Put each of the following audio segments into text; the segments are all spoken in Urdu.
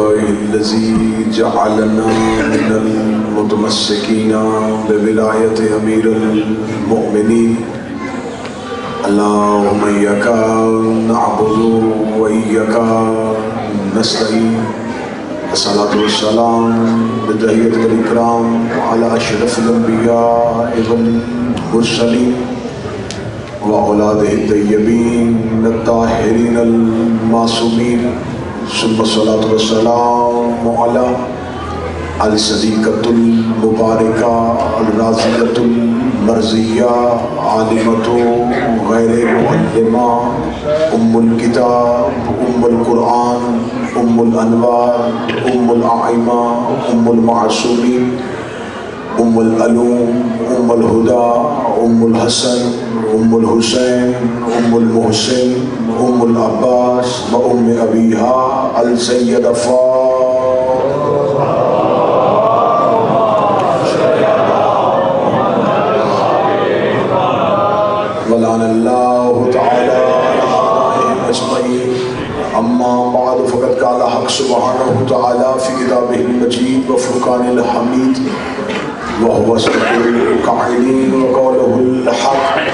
الذي جعلنا من المتمسكين بولاية أمير المؤمنين اللهم إياك نعبد وإياك نستعين الصلاة والسلام بتحية الإكرام على أشرف الأنبياء والمرسلين وأولاده الطيبين الطاهرين المعصومين ثم الصلاة والسلام على الصديقة المباركة الرازية المرضية عالمة غير معلمة أم الكتاب أم القرآن أم الأنوار أم الأعمة أم المعصومين أم العلوم أم الهدى أم الحسن أم الحسين أم المحسن أم العباس وأم أبيها السيدة ولعن الله تعالى أعدائهم أجمعين أما بعد فقد قال حق سبحانه وتعالى في كتابه المجيد وفرقان الحميد وهو أصدق القائلين وقوله الحق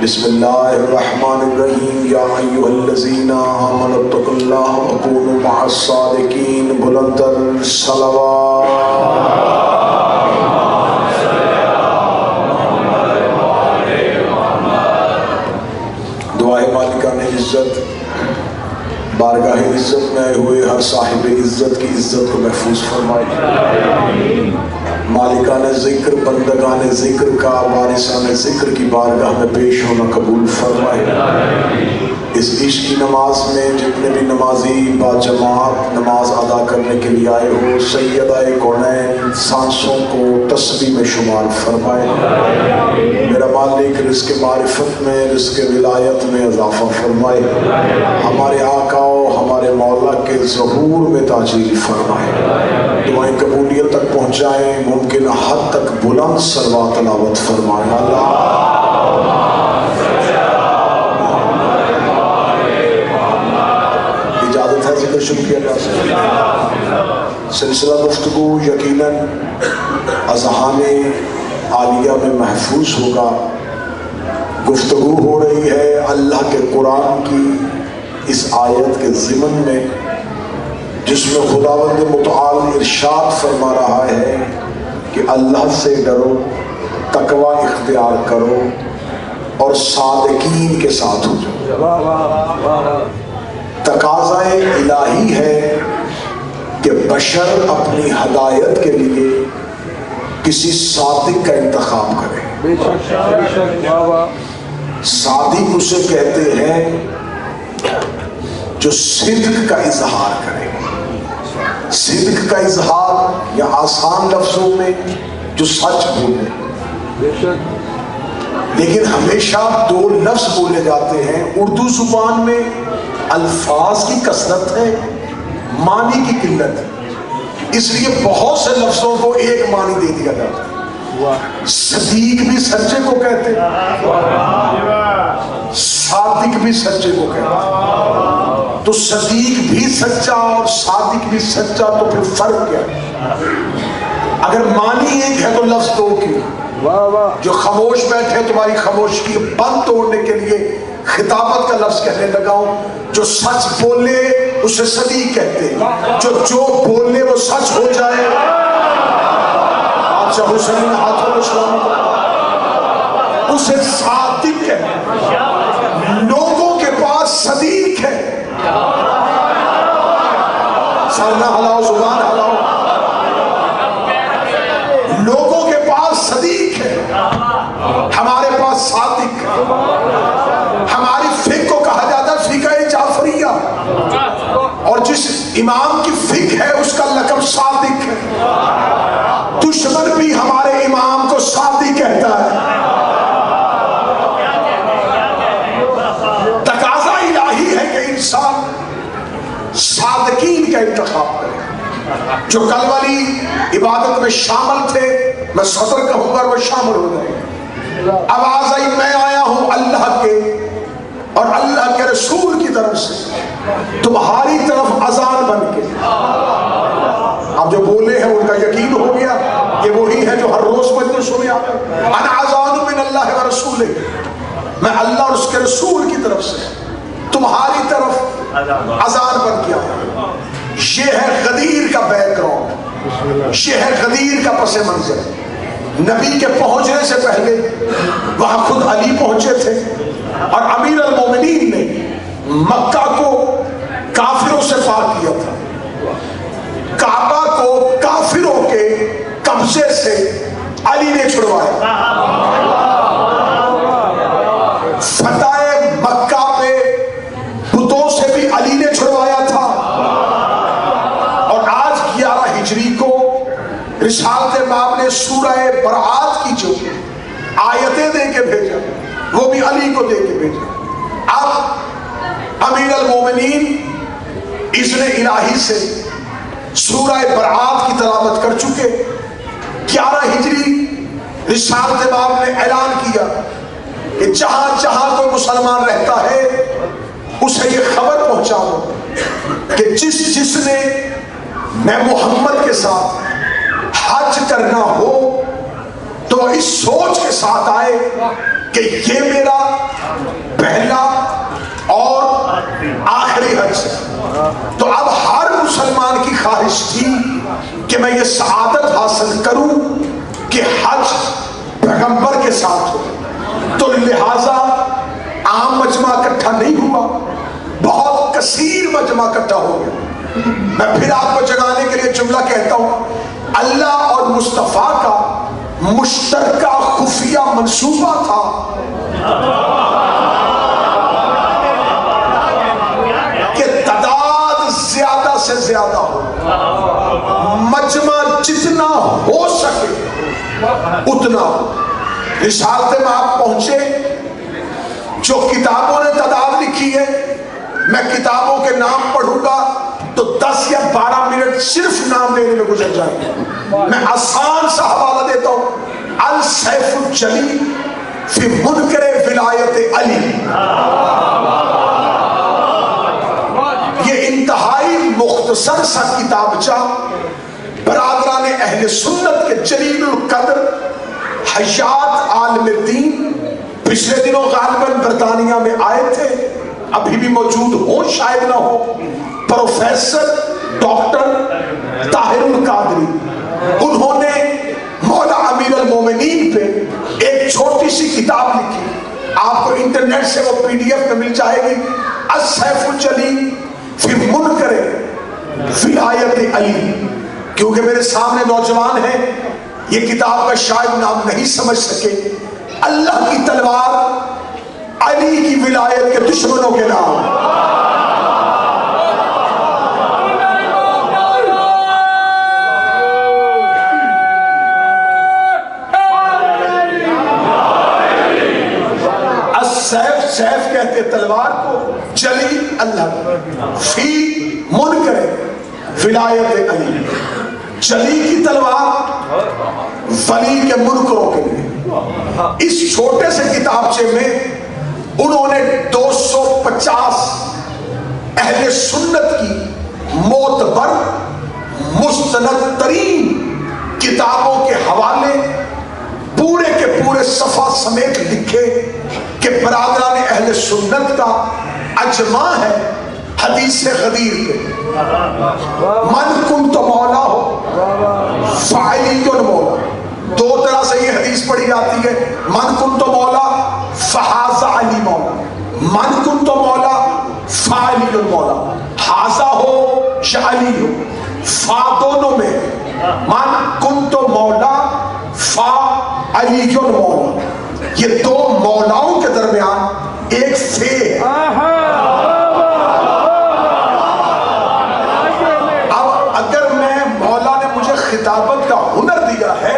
بسم الله الرحمن الرحيم يا أيها الذين آمنوا اتقوا الله وكونوا مع الصادقين بلند الصلوات دعائے مالکان عزت بارگاہ عزت میں آئے ہوئے ہر صاحب عزت کی عزت کو محفوظ فرمائے مالکان ذکر بندگان ذکر کا وارثان ذکر کی بارگاہ میں پیش ہونا قبول فرمائے اس عشق کی نماز میں جتنے بھی نمازی با جماعت نماز ادا کرنے کے لیے آئے ہو سیدہ کونین سانسوں کو تسبیح میں شمار فرمائے میرا مالک رزق معرفت میں رزق ولایت میں اضافہ فرمائے ہمارے آقا و ہمارے مولا کے ظہور میں تاجیل فرمائے دعائیں قبولیت تک پہنچائیں ممکن حد تک بلند صلوات تلاوت فرمائے اللہ اجازت ہے ذکر شکریہ اللہ سے سلسلہ گفتگو یقیناً اذہان عالیہ میں محفوظ ہوگا گفتگو ہو رہی ہے اللہ کے قرآن کی اس آیت کے ضمن میں جس میں خداوند متعال ارشاد فرما رہا ہے کہ اللہ سے ڈرو تقوی اختیار کرو اور صادقین کے ساتھ ہو جاؤ تقاضا الہی ہے کہ بشر اپنی ہدایت کے لیے کسی صادق کا انتخاب کرے صادق اسے کہتے ہیں جو صدق کا اظہار کرے صدق کا اظہار یا آسان لفظوں میں جو سچ بولے لیکن ہمیشہ دو لفظ بولے جاتے ہیں اردو زبان میں الفاظ کی کثرت ہے معنی کی قلت ہے اس لیے بہت سے لفظوں کو ایک معنی دے دیا جاتا ہے صدیق بھی سچے کو کہتے ہیں صادق بھی سچے کو کہتے ہیں تو صدیق بھی سچا اور صادق بھی سچا تو پھر فرق کیا ہے اگر معنی ایک ہے تو لفظ دو کیوں جو خاموش بیٹھے تمہاری خاموشی بند توڑنے کے لیے خطابت کا لفظ کہنے لگا ہوں جو سچ بولے اسے صدیق کہتے ہیں جو بولے وہ سچ ہو جائے بادشاہ حسین ہاتھوں میں سلام اسے صادق کہتے ہیں لوگوں کے پاس صدیق ہے سر نہ ہلاؤ زبان ہلاؤ لوگوں کے پاس صدیق ہے ہمارے پاس صادق ہے ہماری فقہ کو کہا جاتا ہے فقہ جعفریہ اور جس امام کی فقہ ہے اس کا لقب صادق ہے دشمن بھی ہمارے امام کو صادق کہتا ہے تقاضا الہی ہے کہ انسان صادقین کا انتخاب کرے جو کل والی عبادت میں شامل تھے میں صدر کہوں گا وہ شامل ہو جائیں آواز آئی میں آیا ہوں اللہ کے اور اللہ کے رسول کی طرف سے تمہاری طرف اذان بن کے یہ وہی ہے جو ہر روز مجلسوں میں آتا ہے. انا اذان من اللہ و رسولہ، میں اللہ اور اس کے رسول کی طرف سے تمہاری طرف اذان بن کے آیا. یہ ہے غدیر کا بیک گراؤنڈ، یہ ہے غدیر کا پس منظر. نبی کے پہنچنے سے پہلے وہاں خود علی پہنچے تھے، اور امیر المومنین نے مکہ کو کافروں سے پاک کیا تھا. کعبہ کو کافروں کے قبضے سے علی نے چھڑوایا. فتح مکہ پہ بتوں سے بھی علی نے چھڑوایا تھا. اور آج 11 ہجری کو رسالت مآب نے سورہ برات کی جو آیتیں دے کے بھیجا، وہ بھی علی کو دے کے بھیجا. اب امیر المومنین اذن الہی سے سورہ برات کی تلاوت کر چکے. 11 ہجری رسالت مآب نے اعلان کیا کہ جہاں جہاں کوئی مسلمان رہتا ہے اسے یہ خبر پہنچا دو کہ جس نے میں محمد کے ساتھ حج کرنا ہو تو اس سوچ کے ساتھ آئے کہ یہ میرا پہلا اور آخری حج ہے. تو اب ہر مسلمان کی خواہش تھی کہ میں یہ سعادت حاصل کروں کہ حج پیغمبر کے ساتھ ہو. تو لہٰذا عام مجمع اکٹھا نہیں ہوا، بہت کثیر مجمع اکٹھا ہو گیا. میں پھر آپ کو جگانے کے لیے جملہ کہتا ہوں، اللہ اور مصطفیٰ کا مشترکہ خفیہ منصوبہ تھا کہ تعداد زیادہ سے زیادہ ہو، مجمع جتنا ہو سکے اتنا ہو. رسالت میں آپ پہنچے، جو کتابوں نے تعداد لکھی ہے، میں کتابوں کے نام پڑھوں گا تو 10 یا 12 منٹ صرف نام لینے میں گزر جائیں گے. میں آسان سا حوالہ دیتا ہوں، السیف الجلی فی منکر ولایت علی. یہ انتہائی مختصر سا کتابچہ برادران اہل سنت کے جلیل القدر حیات عالم دین، پچھلے دنوں غالباً برطانیہ میں آئے تھے، ابھی بھی موجود ہو شاید نہ ہو، پروفیسر ڈاکٹر طاہر القادری. انہوں نے مولا امیر المومنین پہ ایک چھوٹی سی کتاب لکھی، آپ کو انٹرنیٹ سے وہ PDF میں مل جائے گی، السیف الجلی فی منکر ولایت علی. کیونکہ میرے سامنے نوجوان ہیں، یہ کتاب کا شاید نام نہیں سمجھ سکے. اللہ کی تلوار، علی کی ولایت کے دشمنوں کے نام. السیف، سیف کہتے تلوار کو، جلی اللہ، فی منکر ولایت علی، جلی کی تلوار ولی کے منکروں کے لیے. اس چھوٹے سے کتابچے میں انہوں نے 250 اہل سنت کی معتبر مستند ترین کتابوں کے حوالے پورے کے پورے صفحہ سمیت لکھے کہ برادران اہل سنت کا اجماع ہے حدیث غدیر پہ. من کنت مولا ہو فعلی مولا. 2 طرح سے یہ حدیث پڑھی جاتی ہے، من کنت مولا فحاذا علی مولا، من کنت مولا فعلی مولا. حاذا ہو یا علی ہو، فا دونوں میں، من کنت مولا فا علی مولا. یہ 2 مولاؤں کے درمیان ایک فے ہے. خطابت کا ہنر دیا ہے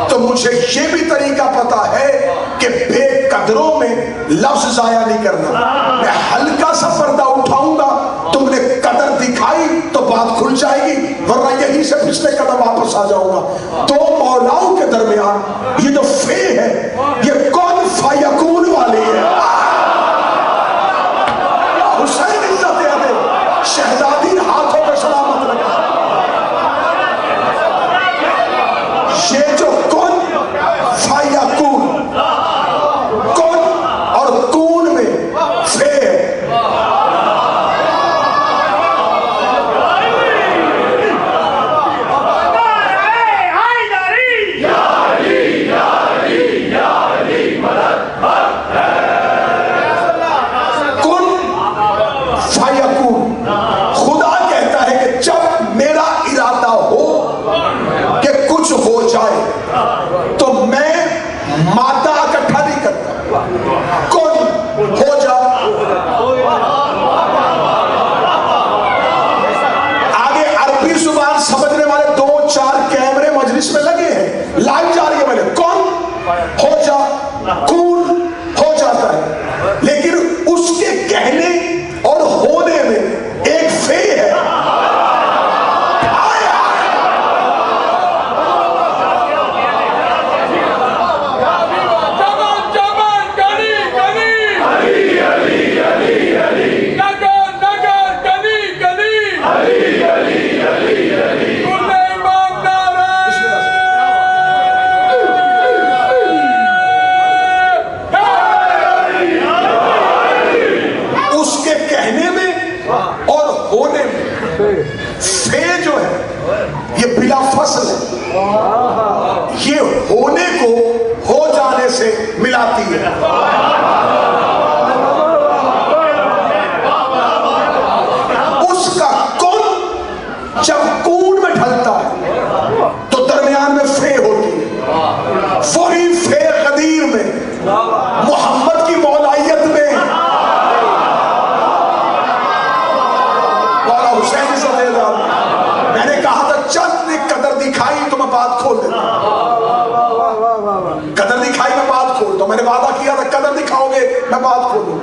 تو مجھے یہ بھی طریقہ پتا ہے کہ بے قدروں میں لفظ ضائع نہیں کرنا. میں ہلکا سا پردہ اٹھاؤں گا، تم نے قدر دکھائی تو بات کھل جائے گی، ورنہ یہیں سے پچھلے قدم واپس آ جاؤں گا. 2 مولاؤں کے درمیان یہ جو فے ہے، یہ کون فیکون والی ہے. حسین عزت عدل شہزادی ہاتھوں پہ سلامت رکھا. یہ یہ بلا فصل ہے، یہ ہونے کو ہو جانے سے ملاتی ہے۔ اس کا کن جب کون میں ڈھلتا ہے تو درمیان میں فے ہوتی ہے، وہی فے قدیر میں محمد کی مولائیت میں مولا حسین سے دے دا۔ میں نے کہا تھا چند نے قدر دکھائی تو میں بات کھول دیتا، قدر دکھائی میں بات کھول دو، میں نے وعدہ کیا تھا قدر دکھاؤ گے میں بات کھول دوں۔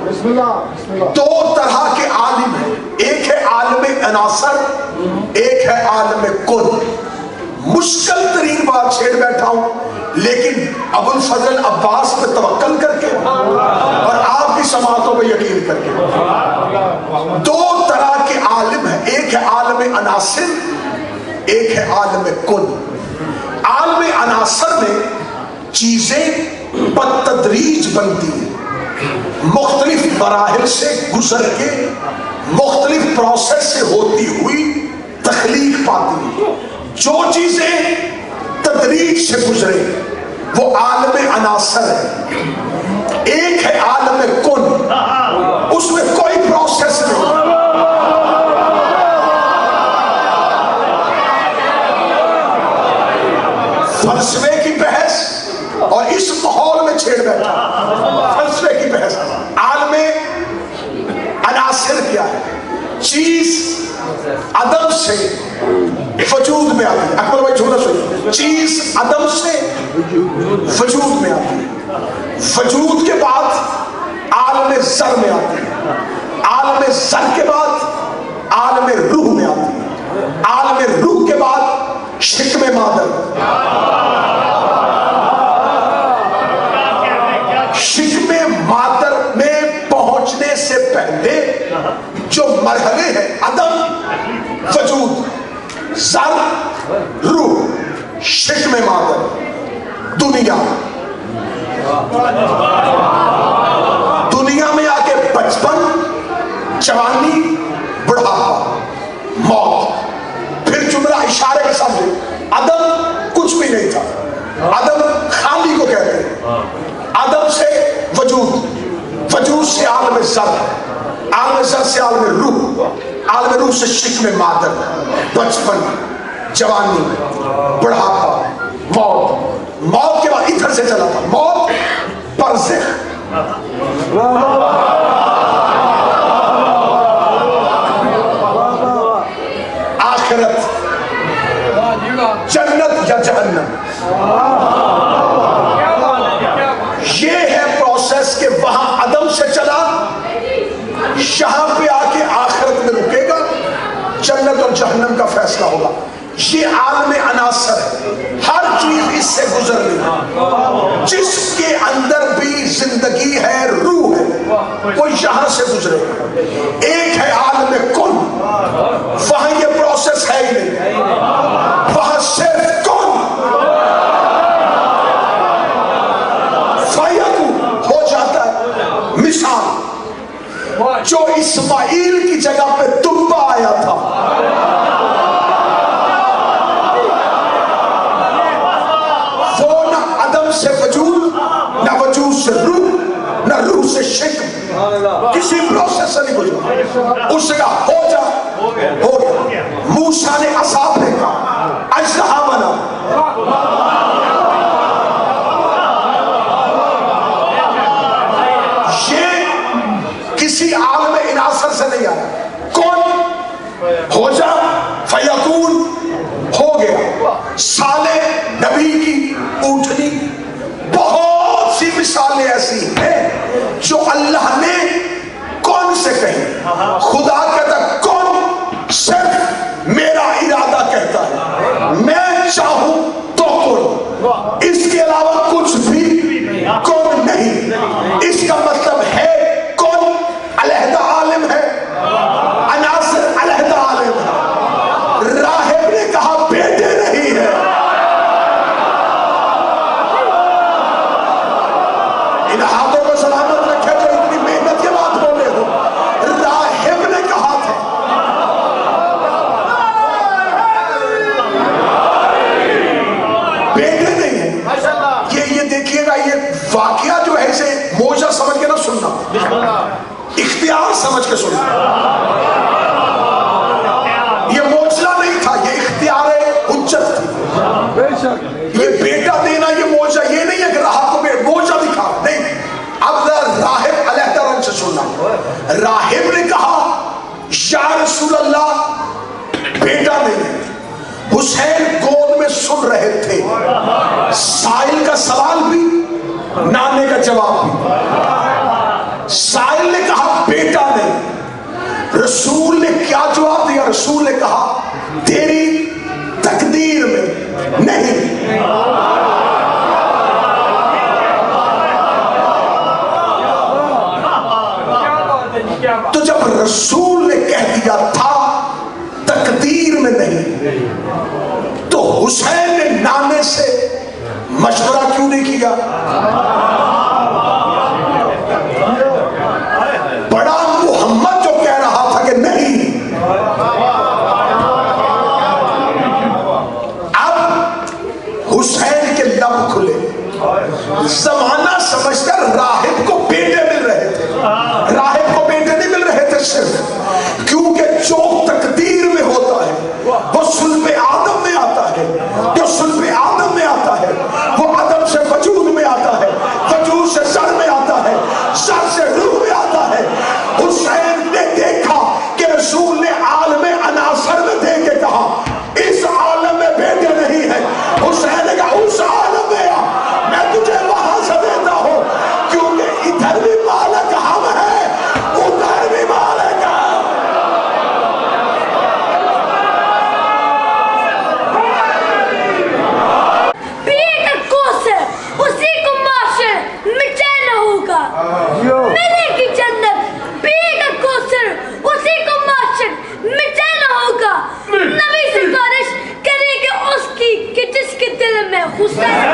دو طرح کے عالم ہیں، ایک ہے عالم عناصر، ایک ہے عالم کل۔ مشکل ترین بات چھیڑ بیٹھا ہوں، لیکن ابو الفضل عباس پہ توکل کر کے اور آپ کی سماعتوں پہ یقین کر کے، دو طرح کے عالم ہیں، ایک ہے عالم عناصر، ایک ہے عالم کل۔ عالم عناصر میں چیزیں بتدریج بنتی ہیں، مختلف مراحل سے گزر کے مختلف پروسیس سے ہوتی ہوئی تخلیق پاتی ہیں۔ جو چیزیں تدریج سے گزرے وہ عالم عناصر ہے۔ ایک ہے عالم کن، اس میں کوئی پروسیس نہیں، فلسفے کی بحث اور اس ماحول میں چھیڑ بیٹھا فلسفے کی بحث۔ عالم عناصر کیا ہے؟ چیز عدم سے وجود میں آتی ہے۔ اکبر بھائی چھوڑا سنیے، چیز عدم سے وجود میں آتی ہے، وجود کے بعد عالم زر میں آتی ہے، عالم زر کے بعد عالم روح میں آتی ہے، عالم روح کے بعد شکم مادر، شکم مادر میں پہنچنے سے پہلے جو مرحلے ہیں عدم، وجود، زر، روح، شکم مادر، دنیا میں آ کے بچپن، جوانی، بڑھاپا، موت۔ پھر جملہ اشارے کے سامنے، عدم کچھ بھی نہیں تھا، عدم خالی کو کہتے ہیں، عدم سے وجود، وجود سے عالم زر، عالم زر سے عالم روح، عالم روح سے شکم مادر، بچپن، جوانی، بڑھاپا، موت۔ موت کے بعد ادھر سے چلا تھا، موت، برزخ، آخرت، جنت یا جہنم۔ یہ ہے پروسیس کہ وہاں عدم سے چلا، یہاں پہ آ کے آخرت میں رکے گا، جنت اور جہنم کا فیصلہ ہوگا۔ یہ عالم عناصر ہے، ہر چیز اس سے گزر رہی، جس کے اندر بھی زندگی ہے، روح ہے، وہ یہاں سے گزرے۔ ایک ہے عالم کن، وہاں یہ پروسیس ہے ہی نہیں، وہاں صرف کن فیکون ہو جاتا ہے۔ مثال، جو اسماعیل کی جگہ پہ دبا آیا تھا، وہ نہ عدم سے وجود، نہ وجود سے روح، نہ روح سے شکم، کسی پروسیس سے نہیں گزرا، اس جگہ ہو جا، ہو گیا۔ موسیٰ نے عصا پھینکا، اژدہا بنا، کسی عالم عناصر سے نہیں آیا، کون ہو جا فیکون، ہو گیا۔ صالح نبی کی اونٹنی، بہت سی مثالیں ایسی ہیں جو اللہ نے کون سے کہیں، خدا کہتا کون، صرف میرا ارادہ کے سنیں. یہ معجزہ نہیں تھا، یہ اختیار حجت تھی. یہ بیٹا دینا یہ معجزہ یہ نہیں ہے کہ راہب کو معجزہ دکھا نہیں. اب راہب علیحدہ رنگ سے سننا. راہب نے کہا یا رسول اللہ بیٹا نہیں. حسین گود میں سن رہے تھے، سائل کا سوال بھی نانے کا جواب بھی. سائل نے کہا بیٹا نہیں. رسول نے کیا جواب دیا؟ رسول نے کہا تیری تقدیر میں نہیں. تو جب رسول نے کہہ دیا تھا تقدیر میں نہیں، تو حسین نے نانے سے مشورہ کیوں نہیں کیا؟ بڑا محمد جو کہہ رہا تھا کہ نہیں. اب حسین کے لب کھلے. زمانہ سمجھ کر راہب کو بیٹے مل رہے تھے. راہب کو بیٹے نہیں مل رہے تھے صرف کیونکہ جو تقدیر میں ہوتا ہے وہ صلب آدم میں آتا ہے. جو صلب آدم میں آتا ہے وہ آدم سے وجود میں آتا ہے، وجود سے سر میں آتا ہے، سر سے روح میں آتا ہے. حسین نے دیکھا کہ رسول نے عالم عناصر میں دے کے کہا اس عالم میں بیٹے نہیں ہیں. حسین نے کہا اس عالم میں میں تجھے وہاں سے دیتا ہوں کیونکہ ادھر بھی مالک ہم ہیں ادھر بھی مالک ہے. اسی کو معاشر مٹے نہ ہوگا میرے کی جنت. پیے کا کوثر اسی کو معاشر مٹے نہ ہوگا. نبی سے گزارش کرے کہ اس کی کہ جس کے دل میں حسین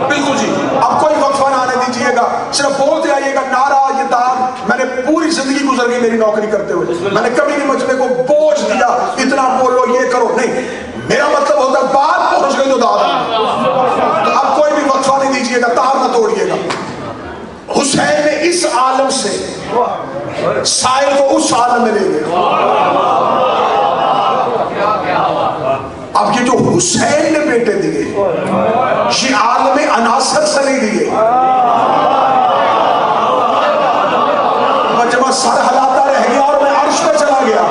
بالکل جی. اب کوئی وقفہ نہ آنے دیجیے گا، صرف بولتے آئیے گا نعرہ یہ داد. میں نے پوری زندگی گزر گئی میری نوکری کرتے ہوئے، میں نے کبھی نہیں مجمع کو بوجھ دیا اتنا بولو یہ کرو نہیں. میرا مطلب ہوتا ہے بات پہنچ گئی تو داد. تو اب کوئی بھی وقفہ نہیں دیجیے گا، تار نہ توڑیے گا. حسین نے اس عالم سے سائل کو اس عالم میں لے گئے. اب یہ جو حسین نے بیٹے دیے یہ عالم عناصر سے نہیں دیے. جب سر ہلاتا رہ گیا اور میں عرش پہ چلا گیا.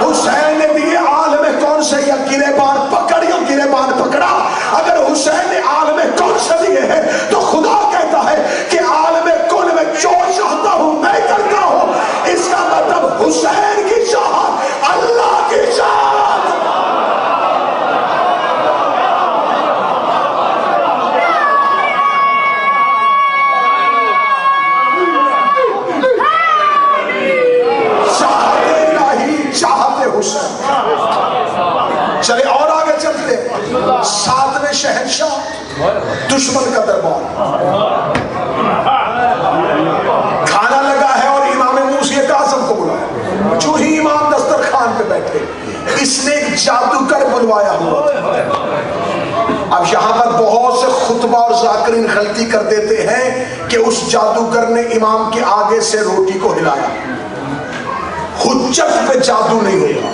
حسین نے دیے عالم کون سے؟ یا گریبان پکڑ یا گریبان پکڑا. اگر حسین نے عالم کون سے دیے ہیں تو خدا کہتا ہے کہ عالم کون میں جو چاہتا ہوں میں کرتا ہوں. اس کا مطلب حسین کی چاہت اللہ کی چاہت. چلے اور آگے چلتے. ساتویں شہنشاہ دشمن کا دربار کھانا لگا ہے اور امام موسی اعظم کو بلایا. جو ہی امام دسترخوان پہ بیٹھے اس نے ایک جادوگر بلوایا ہوا. اب یہاں پر بہت سے خطبہ اور ذاکرین غلطی کر دیتے ہیں کہ اس جادوگر نے امام کے آگے سے روٹی کو ہلایا. حجت پہ جادو نہیں ہوگا.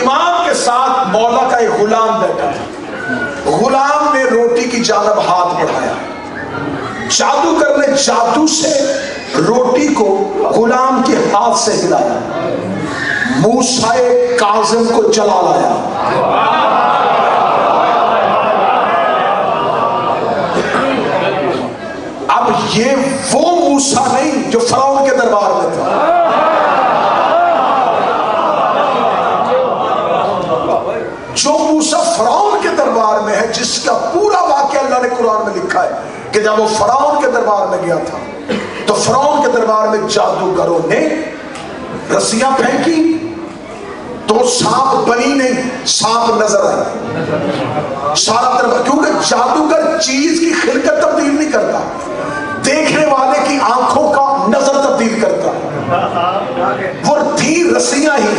امام کے ساتھ مولا کا ایک غلام بیٹھا تھا. غلام نے روٹی کی جانب ہاتھ بڑھایا. جادوگر نے جادو سے روٹی کو غلام کے ہاتھ سے ہلایا. موسیٰ کاظم کو جلا لایا. اب یہ وہ موسیٰ نہیں جو فرعون کے دربار میں تھا. جو موسیٰ فرعون کے دربار میں ہے جس کا پورا واقعہ اللہ نے قرآن میں لکھا ہے کہ جب وہ فرعون کے دربار میں گیا تھا تو فرعون کے دربار میں جادوگروں نے رسیاں پھینکی تو وہ سانپ بنی نہیں، سانپ نظر آئی سارا طرف، کیونکہ جادوگر چیز کی خلقت تبدیل نہیں کرتا، دیکھنے والے کی آنکھوں کا نظر تبدیل کرتا. وہ تھی رسیاں ہی،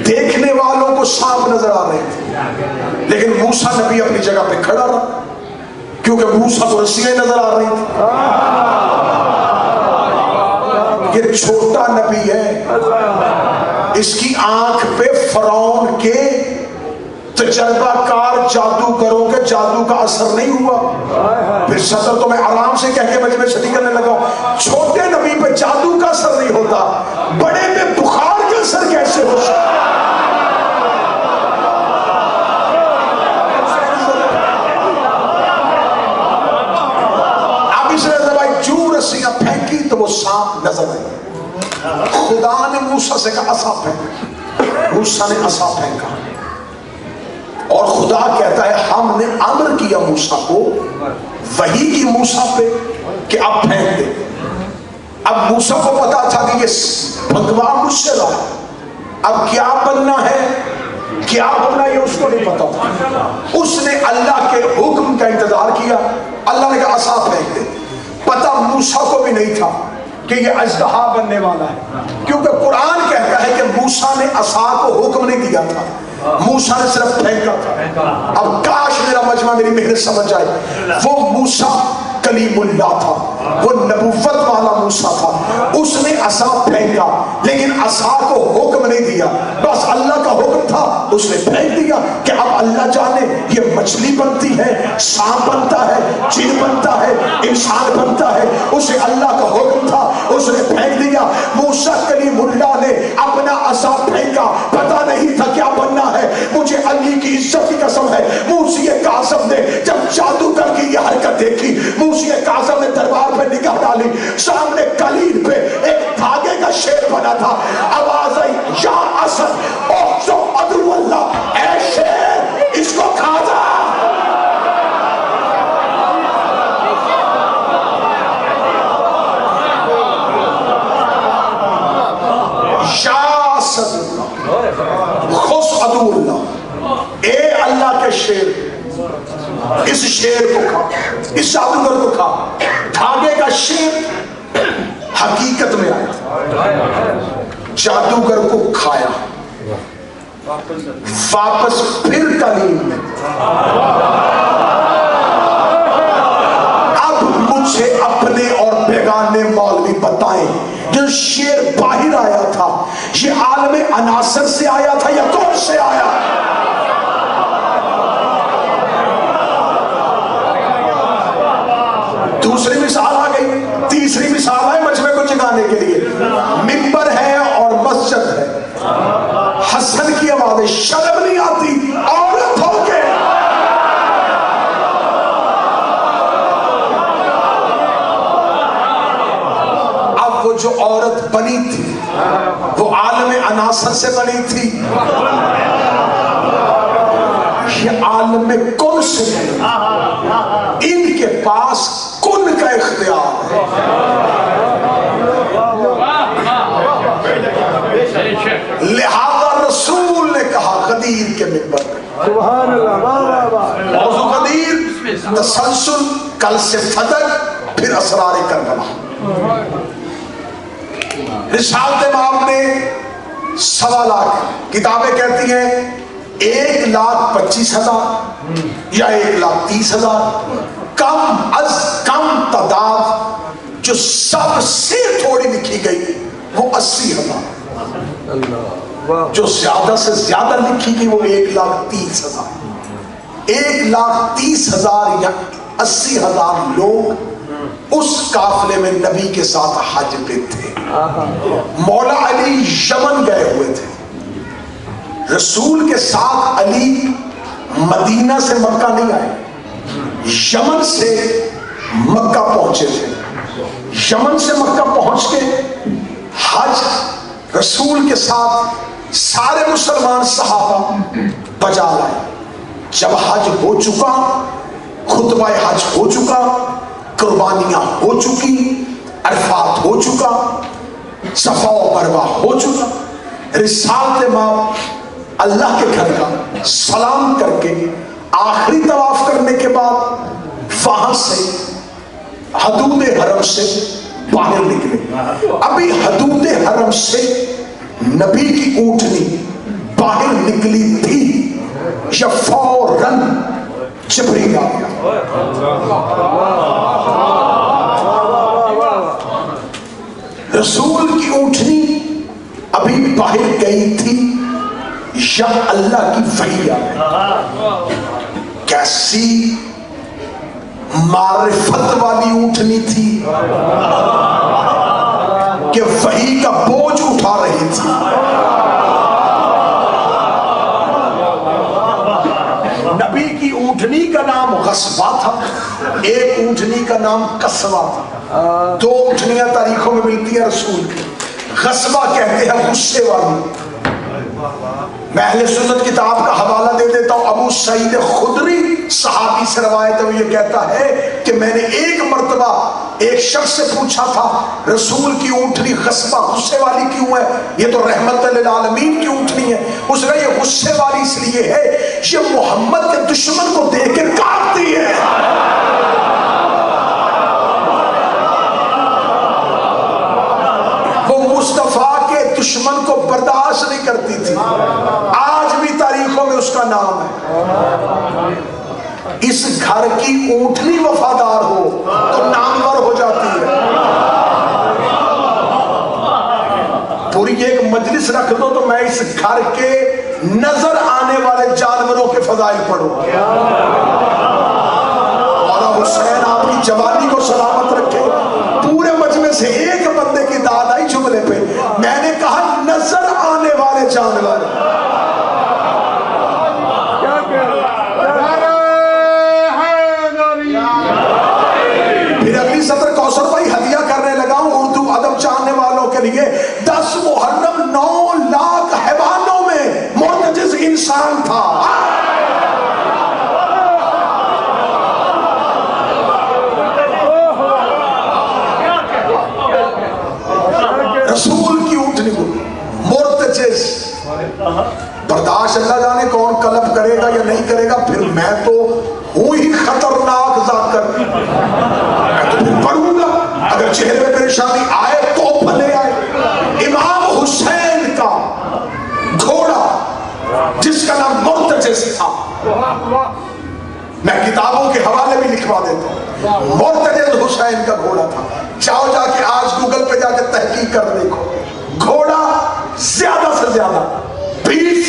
دیکھنے والوں کو سانپ نظر آ رہے تھے، لیکن موسیٰ نبی اپنی جگہ پہ کھڑا رہا، کیونکہ موسیٰ کو رسیاں نظر آ رہی تھی. یہ چھوٹا نبی ہے، اس کی آنکھ پہ فرعون کے تجربہ کار جادوگروں کے جادو کا اثر نہیں ہوا. پھر صدر تو میں آرام سے کہہ کے مجمع چھٹی کرنے لگا، چھوٹے نبی پہ جادو کا اثر نہیں ہوتا، بڑے پہ بخار کا اثر کیسے ہو سکتا؟ اب اس نے بھائی جو رسیاں پھینکی تو وہ سانپ نظر آئی. خدا نے موسیٰ سے کہا عصا پھینک، موسیٰ نے عصا پھینکا، اور خدا کہتا ہے ہم نے امر کیا موسیٰ کو، وحی کی موسیٰ پہ کہ اب پھینک دے. اب موسیٰ کو پتا تھا کہ یہ بھگوا مجھ سے رہا، اب کیا بننا ہے کیا ہونا یہ اس کو نہیں پتا تھا. اس نے اللہ کے حکم کا انتظار کیا، اللہ نے کہا عصا پھینک دے. پتا موسیٰ کو بھی نہیں تھا کہ یہ اژدہا بننے والا ہے، کیونکہ قرآن کہتا ہے کہ موسیٰ نے عصا کو حکم نہیں دیا تھا، موسیٰ نے صرف پھینکا تھا. اب کاش میرا مجمع میری محنت سمجھ جائے. وہ موسیٰ کلیم اللہ تھا، وہ نبوت والا موسیٰ تھا، اس نے عصا پھینکا لیکن عصا کو حکم نہیں دیا، بس اللہ کا حکم تھا اس نے پھینک دیا کہ اب اللہ جانے یہ مچھلی بنتی ہے، سانپ بنتا ہے، جن بنتا ہے، انسان بنتا ہے. اسے اللہ کا حکم تھا اس نے پھینک دیا. موسیٰ کلیم اللہ نے اپنا عصا پھینکا، پتا نہیں تھا کیا بننا ہے. مجھے علی کی عزت کی قسم ہے، موسیٰ کاظم نے جب جادوگر کی یہ حرکت دیکھی، موسیٰ کاظم نے دربار پہ نگاہ ڈالی، سامنے قلیل پہ ایک دھاگے کا شیر بنا تھا. آواز آئی یا اسد احسو عدو اللہ، اے شیر اس کو کھا جا. یا اسد اللہ خص عدو اللہ، اے اللہ کے شیر اس شیر کو کھا، اس جادوگر کو کھا. دھاگے کا شیر حقیقت میں آیا، جادوگر کو کھایا، واپس پھر تعلیم میں. اب مجھے اپنے اور بیگانے مولوی بتائیں جو شیر باہر آیا تھا یہ عالم عناصر سے آیا تھا یا کون سے آیا؟ دوسری مثال آ گئی، تیسری مثال ہے مجمع کو جگانے کے لیے. منبر ہے اور مسجد ہے، حسن کی آواز، شرم نہیں آتی عورت ہو کے. اب وہ جو عورت بنی تھی وہ عالم عناصر سے بنی تھی، یہ عالم کن سے بنی. ان کے پاس کن کا اختیار ہے. لہذا رسول نے کہا غدیر کے منبر پہ، موضوع غدیر تسلسل، کل سے فتح، پھر اسرار کربلا. رسالت امام نے 1.25 لاکھ کتابیں کہتی ہیں 1,25,000 یا 1,30,000. کم از کم تعداد جو سب سے تھوڑی لکھی گئی وہ 80,000، جو زیادہ سے زیادہ لکھی گئی وہ 1,30,000. 1,30,000 یا 80,000 لوگ اس قافلے میں نبی کے ساتھ حج پہ تھے. مولا علی یمن گئے ہوئے تھے، رسول کے ساتھ علی مدینہ سے مکہ نہیں آئے، یمن سے مکہ پہنچے تھے. یمن سے مکہ پہنچ کے حج رسول کے ساتھ سارے مسلمان صحابہ بجا لائے. جب حج ہو چکا، خطبہ حج ہو چکا، قربانیاں ہو چکی، عرفات ہو چکا، صفا و مروہ ہو چکا، رسالت ماب اللہ کے گھر کا سلام کر کے آخری طواف کرنے کے بعد وہاں سے حدود حرم سے باہر نکلے. ابھی حدود حرم سے نبی کی اونٹنی باہر نکلی تھی یا فوراً جبریل آ گیا. رسول کی اونٹنی ابھی باہر گئی تھی یا اللہ کی وحی آ گئی. کیسی معرفت والی اونٹنی تھی کہ وحی کا بوجھ اٹھا رہی تھی. نبی کی اونٹنی کا نام غصبہ تھا, ایک اونٹنی کا نام قصبہ تھا. دو اونٹنیاں تاریخوں میں ملتی ہیں رسول کی. غصبہ کہتے ہیں غصے والی. میں اہل سنت کتاب کا حوالہ دے دیتا ہوں. ابو سعید خدری صحابی سے روایت ہے, وہ یہ کہتا ہے کہ میں نے ایک مرتبہ ایک شخص سے پوچھا تھا رسول کی اونٹنی غصبہ غصے والی کیوں ہے؟ یہ تو رحمت للعالمین کی اونٹنی ہے. اس نے یہ غصے والی اس لیے ہے یہ محمد کے دشمن کو دیکھ کے کاٹتی ہے. وہ مصطفیٰ کے دشمن کو برداشت نہیں کرتی تھی. آج بھی تاریخوں میں اس کا نام ہے. اس گھر کی اونٹنی وفادار ہو تو نامور ہو جاتی ہے. پوری ایک مجلس رکھ دو تو میں اس گھر کے نظر آنے والے جانوروں کے فضائل پڑھوں. مولا حسین آپ کی جوانی کو سلامت رکھے. پورے مجمع سے ایک بندے کی داد آئی جملے پہ. میں نے کہا نظر آنے والے جانور. پھر اگلی سطر کوثر بھائی ہدیہ کرنے لگا ہوں اردو ادب جاننے والوں کے لیے. 10 محرم 9 لاکھ حیوانوں میں معتجز انسان تھا. رسول کی اونٹنی کو مرتجز. برداشت اللہ جانے کون قلب کرے گا یا نہیں کرے گا. پھر میں تو ہوں ہی خطرناک ذاکر. میں تو پھر پڑھوں گا. اگر چہرے پہ پریشانی آئے تو بھلے آئے. امام حسین کا گھوڑا جس کا نام مرتجز تھا, میں کتابوں کے حوالے بھی لکھوا دیتا ہوں. مرتجز حسین کا گھوڑا تھا. جاؤ جا کے آج گوگل پہ جا کے تحقیق کر دیکھو. گھوڑا زیادہ سے زیادہ 20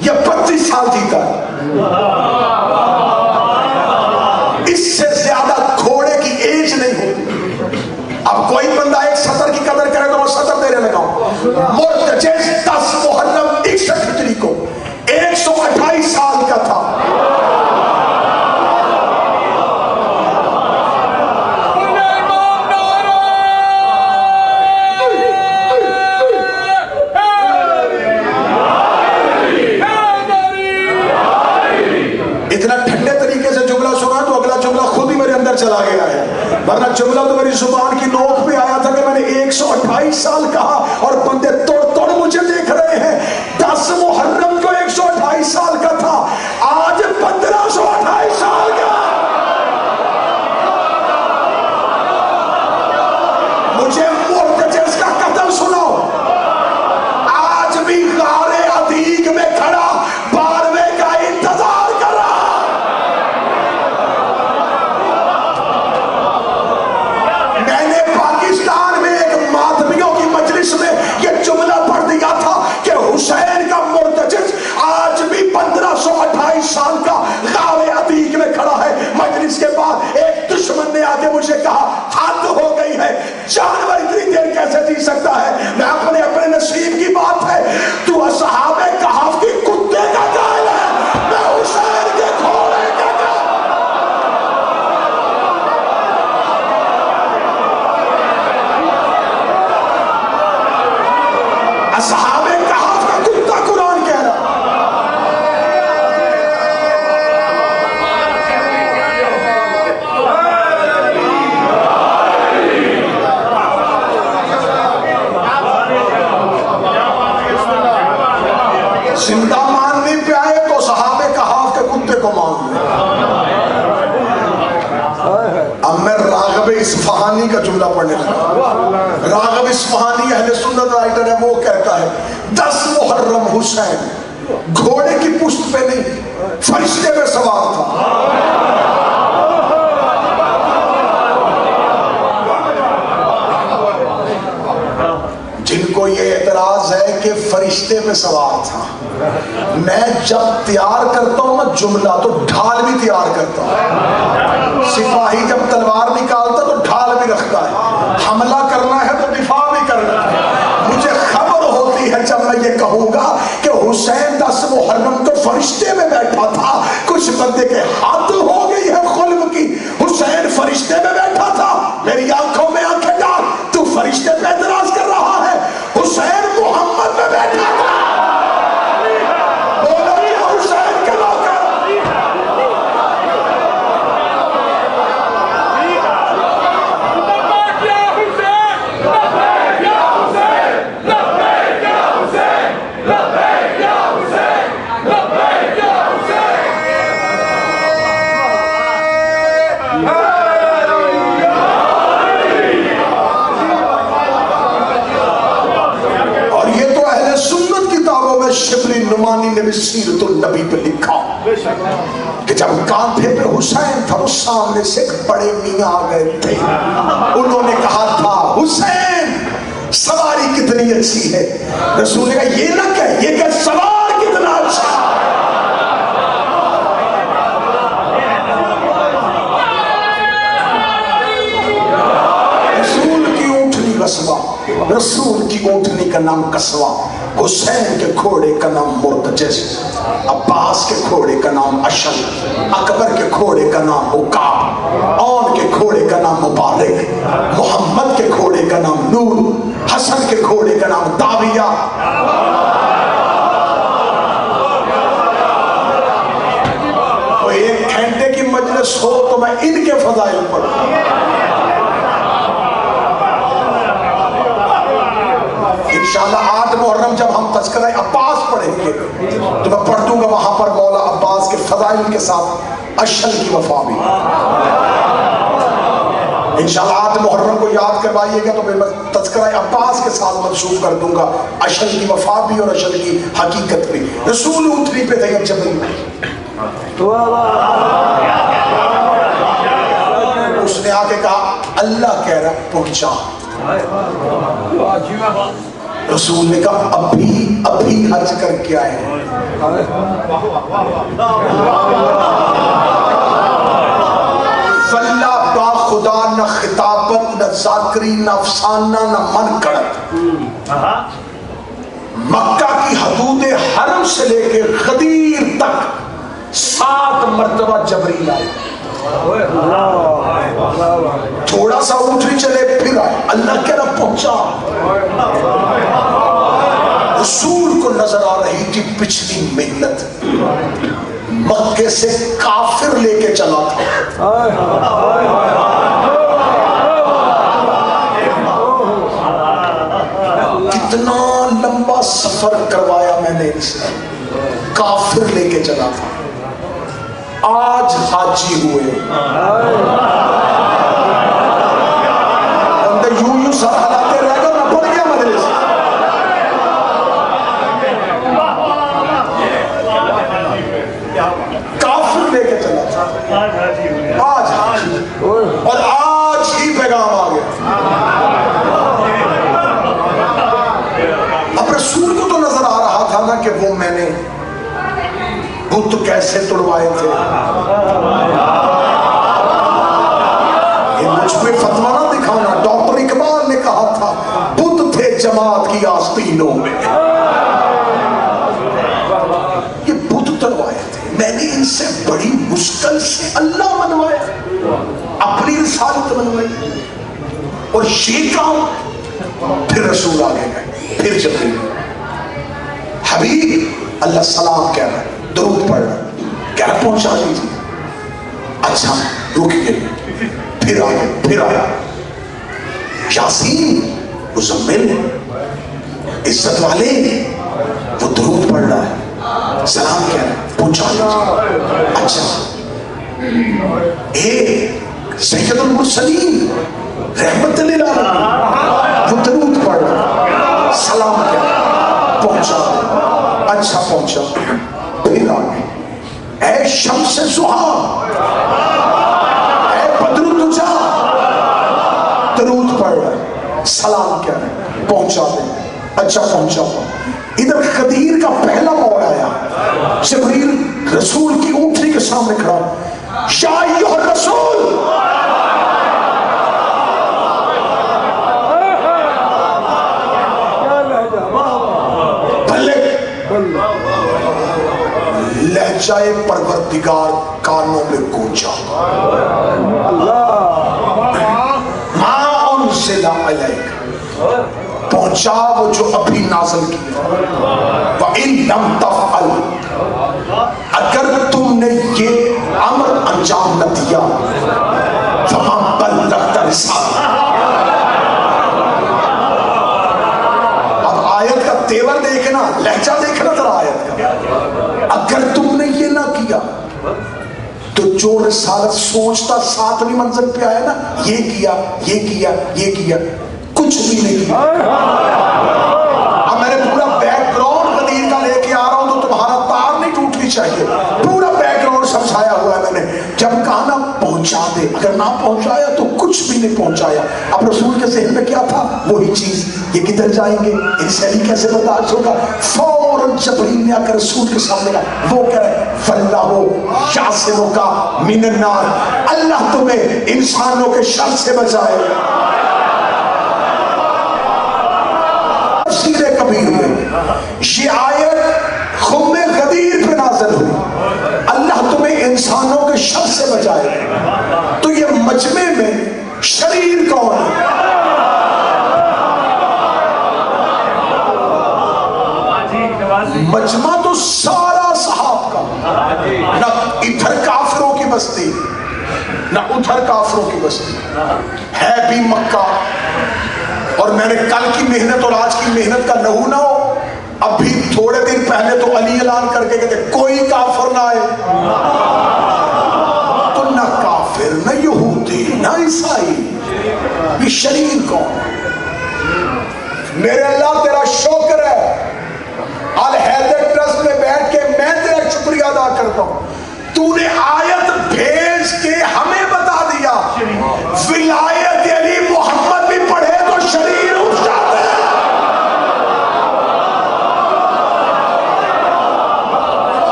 یا 25 سال جیتا ہے. اس سے زیادہ گھوڑے کی ایج نہیں ہوتی. اب کوئی بندہ ایک سطر کی قدر کرے تو میں سطر دینے لگا ہوں. مرتجز 10 محرم 61 ہجری کو 128 سال کا تھا. چلا گیا ہے, ورنہ جملہ تو میری زبان کی نوک پہ آیا تھا کہ میں نے 128 سال کہا اور بندے توڑ توڑ مجھے دیکھ رہے ہیں. 10 محرم کو 128 سال کا تھا, آج 1528 سال کا. مجھے مرتجز کا قتل سنو. آج بھی غار عتیق میں کھڑا 12ویں کا انتظار کر رہا. میں نے پاکستان میں ایک ماتمیوں کی مجلس میں یہ جملہ راغب اصفہانی اہل سنت رائٹر ہے، وہ کہتا ہے 10 محرم حسین گھوڑے کی پشت پہ نہیں فرشتے پہ سوار تھا۔ جن کو یہ اعتراض ہے کہ فرشتے پہ سوار تھا، میں جب تیار کرتا ہوں نا جملہ تو ڈھال بھی تیار کرتا ہوں۔ سپاہی جب تلوار نکالتا تو ڈھال بھی رکھتا ہے، حملہ کرنا ہے تو دفاع بھی کرنا ہے۔ مجھے خبر ہوتی ہے جب میں یہ کہوں گا کہ حسین 10 محرم کو فرشتے میں بیٹھا تھا، کچھ بندے کے ہاتھ ہو گئی ہے خلق کی، حسین فرشتے میں بیٹھا تھا، میری آنکھوں میں آنکھیں ڈال، تو فرشتے پہ اعتراض کر رہا ہے، حسین محمد میں بیٹھا تھا۔ شبلی نعمانی نے بھی سیرت النبی پہ لکھا کہ جب کاندھے پہ حسین تھا، اس سامنے سے ایک بڑے میاں آ گئے تھے، انہوں نے کہا تھا حسین سواری کتنی اچھی ہے، رسول نے کہا یہ نہ کہہ، یہ کہ سوار کتنا اچھا۔ رسول کی اونٹنی قصبہ، رسول کی اونٹنی کا نام قصبہ، حسین کے گھوڑے کا نام مرتجز، عباس کے گھوڑے کا نام اشل، اکبر کے گھوڑے کا نام عقاب، اون کے گھوڑے کا نام مبارک، محمد کے گھوڑے کا نام نور، حسن کے گھوڑے کا نام داویہ۔ تو 1 گھنٹے کی مجلس ہو تو میں ان کے فضائل پڑھوں۔ انشاءاللہ 8 محرم جب ہم تذکرہ عباس پڑھیں گے تو میں پڑھ دوں گا وہاں پر مولا عباس کے فضائل کے ساتھ اشل کی وفا بھی۔ انشاءاللہ 8 محرم کو یاد کروائیے گا تو میں تذکرہ عباس کے ساتھ منسوب کر دوں گا اشل کی وفا بھی اور اشل کی حقیقت بھی۔ رسول اونٹنی پہ تھے جبریل، اس نے آ کے کہا اللہ کہہ رہا پہنچا۔ رسول نے کہا ابھی حج کر کے آئے ہیں۔ واللہ با خدا نہ خطابت نہ ذاکری نہ افسانہ نہ منقڑت، مکہ کی حدود حرم سے لے کے غدیر تک 7 مرتبہ جبریل آئے، تھوڑا سا اونٹنی چلے پھر آئے، اللہ کہہ رہا پہنچا۔ رسول کو نظر آ رہی تھی پچھلی ملت، مکے سے کافر لے کے چلا تھا، کتنا لمبا سفر کروایا میں نے ان سے، کافر لے کے چلا تھا، آج حاجی ہوئے، بندے یوں سر ہلاتے رہ گئے، میں پڑھ گیا مجلس۔ کافر لے کے چلا تھا، آج حاجی، اور آج ہی پیغام آ گیا۔ اب رسول کو تو نظر آ رہا تھا نا کہ وہ میں نے بت کیسے توڑوائے تھے، یہ مجھ پہ فتویٰ نہ دکھانا، ڈاکٹر اقبال نے کہا تھا بت تھے جماعت کی آستینوں میں، یہ بت توڑوائے تھے، میں نے ان سے بڑی مشکل سے اللہ منوایا، اپنی رسالت منوائی، اور یہ کام پھر رسول آگے گئے، پھر جبریل، حبیب اللہ سلام کہہ رہا ہے، درود پڑھ رہا ہے، کہہ رہا پہنچا دیجیے، اچھا رک گئے، پھر آیا یاسین مزمل عزت والے، وہ درود پڑھ رہا ہے، سلام کہہ رہا ہے، پہنچا دیجیے، اچھا اے سید المرسلین رحمت للعالمین، وہ درود پڑھ رہا، سلام کیا، پہنچا، اچھا پہنچا، پھر آگے اے شمس ضحیٰ، اے بدر الدجا، درود پڑھ رہا، سلام کیا ہے، پہنچا دے، اچھا پہنچا۔ ادھر غدیر کا پہلا موڑ آیا، جبریل رسول کی اونٹنی کے سامنے کھڑا، یا ایھا الرسول، لہجہ پروردگار کانوں میں گونجا، ما انزل الیک، پہنچا وہ جو ابھی نازل کیا، وَإِن لَمْ تَفْعَلْ، اگر تم نے یہ امر انجام نہ دیا، فَمَا بَلَّغْتَ رِسَالَتَهُ۔ اب آیت کا تیور دیکھنا، لہجہ دیکھنا ذرا آیت کا، اگر تم نے یہ نہ کیا تو جو رسالت سوچتا ساتویں منزل پہ آیا نا، یہ کیا، یہ کیا، یہ کیا، کچھ بھی نہیں کیا۔ اب میں نے پورا بیک گراؤنڈ غدیر کا لے کے آ رہا ہوں تو تمہارا تار نہیں ٹوٹنی چاہیے، پورا بیک گراؤنڈ سمجھایا ہوا ہے میں نے۔ جب کہا نا پہنچا دے، اگر نہ پہنچایا تو کچھ بھی نہیں پہنچایا۔ اب رسول کے ذہن میں کیا تھا؟ وہی چیز، یہ کدھر جائیں گے، ان سے نہیں کیسے برداشت ہوگا۔ فوراً جبریل نے آ کر رسول کے سامنے کہا، وہ کہہ رہے فَاللَّهُ يَعْصِمُكَ مِنَ النَّارِ، اللہ تمہیں انسانوں کے شر سے بچائے۔ تفسیر کبیر میں یہ آیت خم غدیر پہ نازل ہوئی، اللہ تمہیں انسانوں کے شر سے بچائے۔ تو یہ مجمع میں شریر کون ہے؟ مجمع تو سارا صحاب کا، نہ ادھر کافروں کی بستی نہ ادھر کافروں کی بستی، ہے بھی مکہ۔ اور میں نے کل کی محنت اور آج کی محنت کا نحو نہ ہو، اب بھی تھوڑے دن پہلے تو علی اعلان کر کے کہتے کوئی کافر نہ آئے، تو نہ کافر نہ یہودی نہ عیسائی، یہ شریر کون؟ میرے اللہ تیرا شکر ہے، الحیدر ٹرسٹ میں بیٹھ کے میں تیرا شکریہ ادا کرتا ہوں، تو نے آیت بھیج کے ہمیں بتا دیا ولایت علی محمد بھی پڑھے تو شریر اٹھ جاتے ہیں۔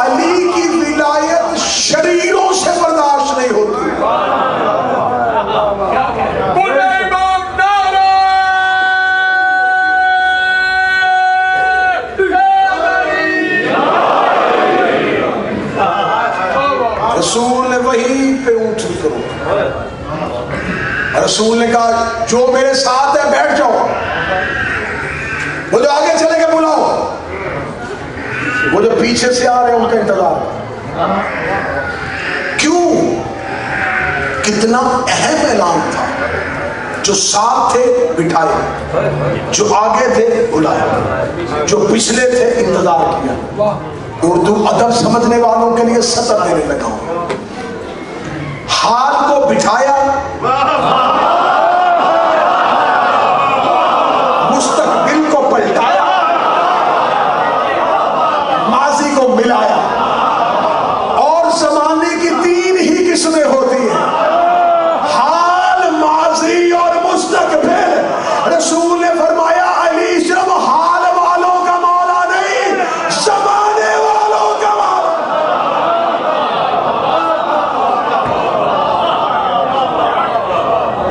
علی کی ولایت شریروں سے برداشت نہیں ہوتی۔ رسول نے وہیں پہ اونٹنی کرو، رسول نے کہا جو میرے ساتھ ہے بیٹھ جاؤ، وہ جو آگے چلے گئے بلاؤ، وہ جو پیچھے سے آ رہے ہیں ان کا انتظار۔ کیوں؟ کتنا اہم اعلان تھا، جو ساتھ تھے بٹھائے، جو آگے تھے بلائے، جو پچھلے تھے انتظار کیا۔ اردو ادب سمجھنے والوں کے لیے سطر دینے لگا ہوں، حال کو بٹھایا، مستقبل کو پلٹایا، ماضی کو ملایا، اور زمانے کی تین ہی قسمیں ہوتی ہیں، حال، ماضی اور مستقبل۔ رسول نے فرمایا علی صرف حال والوں کا مولا نہیں، زمانے والوں کا مولا۔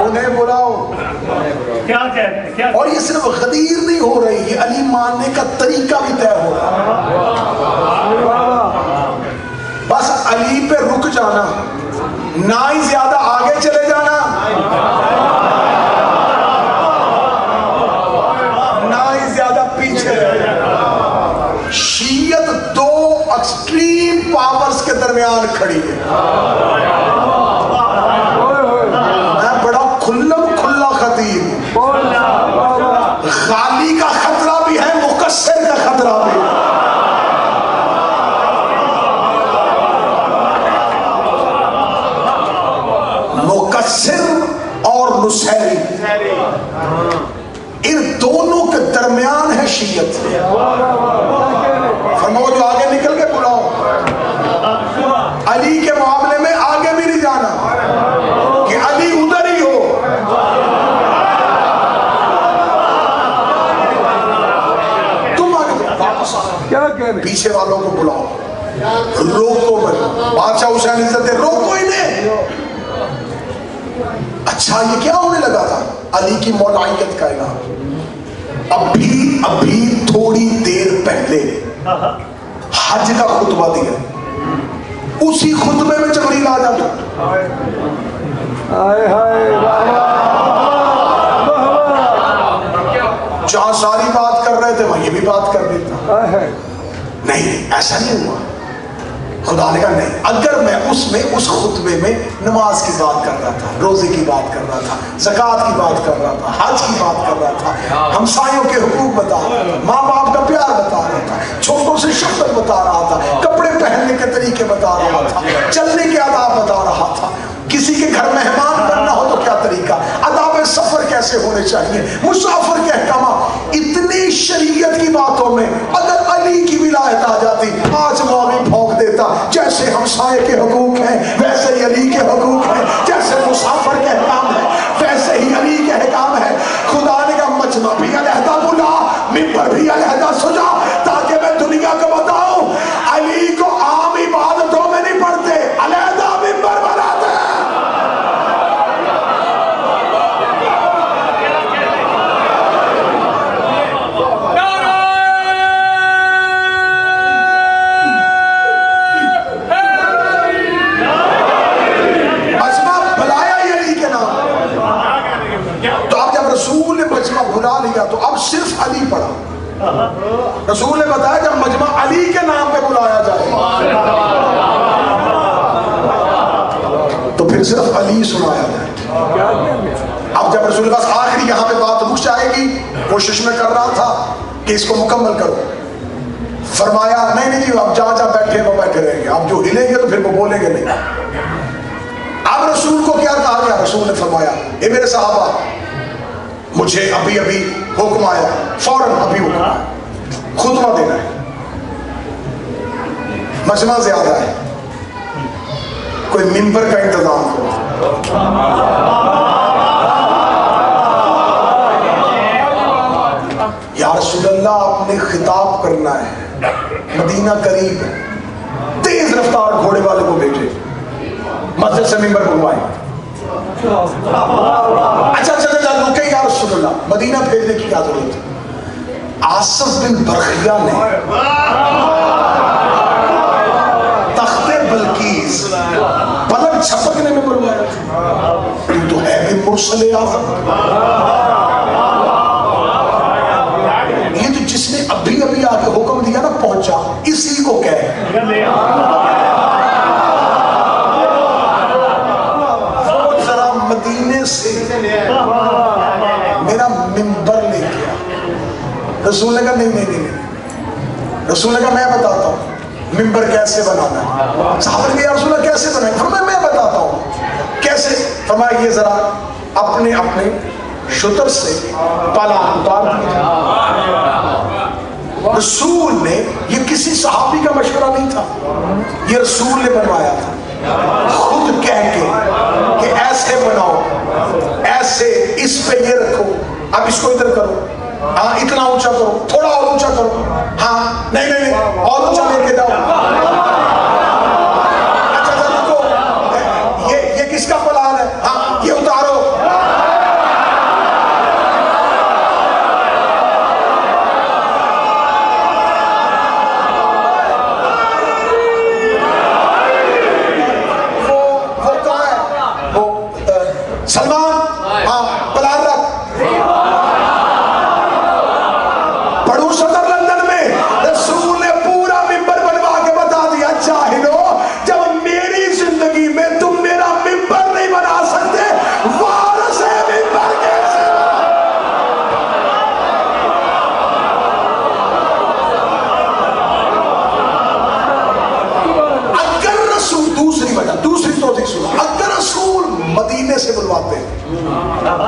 انہیں بلاؤ۔ اور یہ صرف غدیر نہیں ہو رہی، یہ علی ماننے کا طریقہ بھی طے ہو رہا۔ بس علی پہ رک جانا، نہ ہی زیادہ آگے چلے جانا، نہ ہی زیادہ پیچھے رہ جانا۔ شیعت دو ایکسٹریم پاورز کے درمیان کھڑی ہے۔ میں بڑا کھلم کھلا خطیب، غالی کا خطرہ بھی ہے، مقصر کا خطرہ بھی ہے۔ نصیری، ان دونوں کے درمیان ہے شیعت. فرماؤ جو آگے نکل کے بلاؤ، علی کے معاملے میں آگے بھی نہیں جانا کہ علی ادھر ہی ہو. تم آگے واپس پیچھے والوں کو بلاؤ، روکو مت. بادشاہ حسین عزت ہے، روکو انہیں. اچھا یہ کیا ہونے لگا تھا؟ علی کی مولائیت کا اعلان. ابھی تھوڑی دیر پہلے حج کا خطبہ دیا، اسی خطبے میں جبریل آ جاتا. جہاں ساری بات کر رہے تھے وہاں یہ بھی بات کر دیتا. نہیں ایسا نہیں ہوا. خدا نے کہا نہیں، اگر میں اس خطبے میں نماز کی بات کر رہا تھا، روزے کی بات کر رہا تھا، زکوٰۃ کی بات کر رہا تھا، حج کی بات کر رہا تھا، ہمسایوں کے حقوق بتا رہا تھا، ماں باپ کا پیار بتا رہا تھا، چھوٹوں سے شفقت بتا رہا تھا، کپڑے پہننے کے طریقے بتا رہا تھا، چلنے کے آداب بتا رہا تھا، کسی کے گھر مہمان بننا ہو تو کیا طریقہ، آداب سفر کیسے ہونے چاہیے، مسافر کے احکامات. اتنی شریعت کی باتوں میں اگر علی کی ولایت آ جاتی، آج مولوی پھونک دیتا جیسے ہمسائے کے حقوق ہیں ویسے ہی علی کے حقوق ہیں، جیسے مسافر کے احکام ہیں ویسے ہی علی کے احکام ہیں. خدا نے کہا مجمع بھی علیحدہ بلا، ممبر بھی علیحدہ سجا، تاکہ میں دنیا کو بتاؤں علی کو عام عبادتوں میں نہیں پڑھتے، علیحدہ ممبر بناتے ہیں. بلا لیا تو اب صرف علی پڑھا. رسول نے بتایا جب مجمع علی کے نام پہ بلایا جائے تو پھر صرف علی سنایا جائے. اب جب رسول کے پاس آخری یہاں پہ بات رک جائے گی، کوشش میں کر رہا تھا کہ اس کو مکمل کرو. فرمایا نہیں جی اب جہاں بیٹھے وہ بیٹھے رہیں گے، اب جو ہلیں گے تو پھر وہ بولیں گے نہیں. اب رسول کو کیا کہا گیا؟ رسول نے فرمایا اے میرے صحابہ، مجھے ابھی حکم آیا، فوراً ابھی حکم آیا، خطبہ دینا ہے، مجمع زیادہ ہے، کوئی ممبر کا انتظام کرو. یا رسول اللہ آپ نے خطاب کرنا ہے، مدینہ قریب ہے، تیز رفتار گھوڑے والے کو بھیجے، مسجد سے ممبر بنوائے. اچھا رکے یا رسول اللہ، مدینہ بھیجنے کی کیا ضرورت ہے؟ آصف بن برخیہ نے تخت بلقیس پلک چھپکنے میں بلوایا. تو ہے بھی مرسل اعظم. یہ تو جس نے ابھی آ کے حکم دیا نا پہنچا، اسی کو کہے. مدینے سے میرا ممبر لے گیا. رسول نے کہا نہیں. رسول نے کہا میں بتاتا ہوں ممبر کیسے بنانا ہے. صحابہ نے کہا یا رسول اللہ کیسے بنائیں؟ فرمایا میں بتاتا ہوں کیسے. فرمایا یہ ذرا اپنے شتر سے پالا اتار دیا. رسول نے، یہ کسی صحابی کا مشورہ نہیں تھا، یہ رسول نے بنوایا تھا خود کہہ کے کہ ایسے بناؤ، ایسے اس پہ یہ رکھو، اب اس کو ادھر کرو، ہاں اتنا اونچا کرو، تھوڑا اور اونچا کرو، ہاں نہیں اور اونچا لے کے جاؤ. اچھا رکو، یہ کس کا پلان ہے؟ ہاں یہ اتارو. سلمان ہاں پلان رکھ. پڑھو صدر لندن میں رسول نے پورا ممبر بنوا کے بتا دیا جاہلو، جب میری زندگی میں تم میرا ممبر نہیں بنا سکتے، وارث ہے ممبر کیسے؟ اگر رسول دوسری وجہ، دوسری توضیح سنا، اگر رسول مدینے سے بلواتے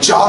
4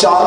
4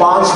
5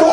2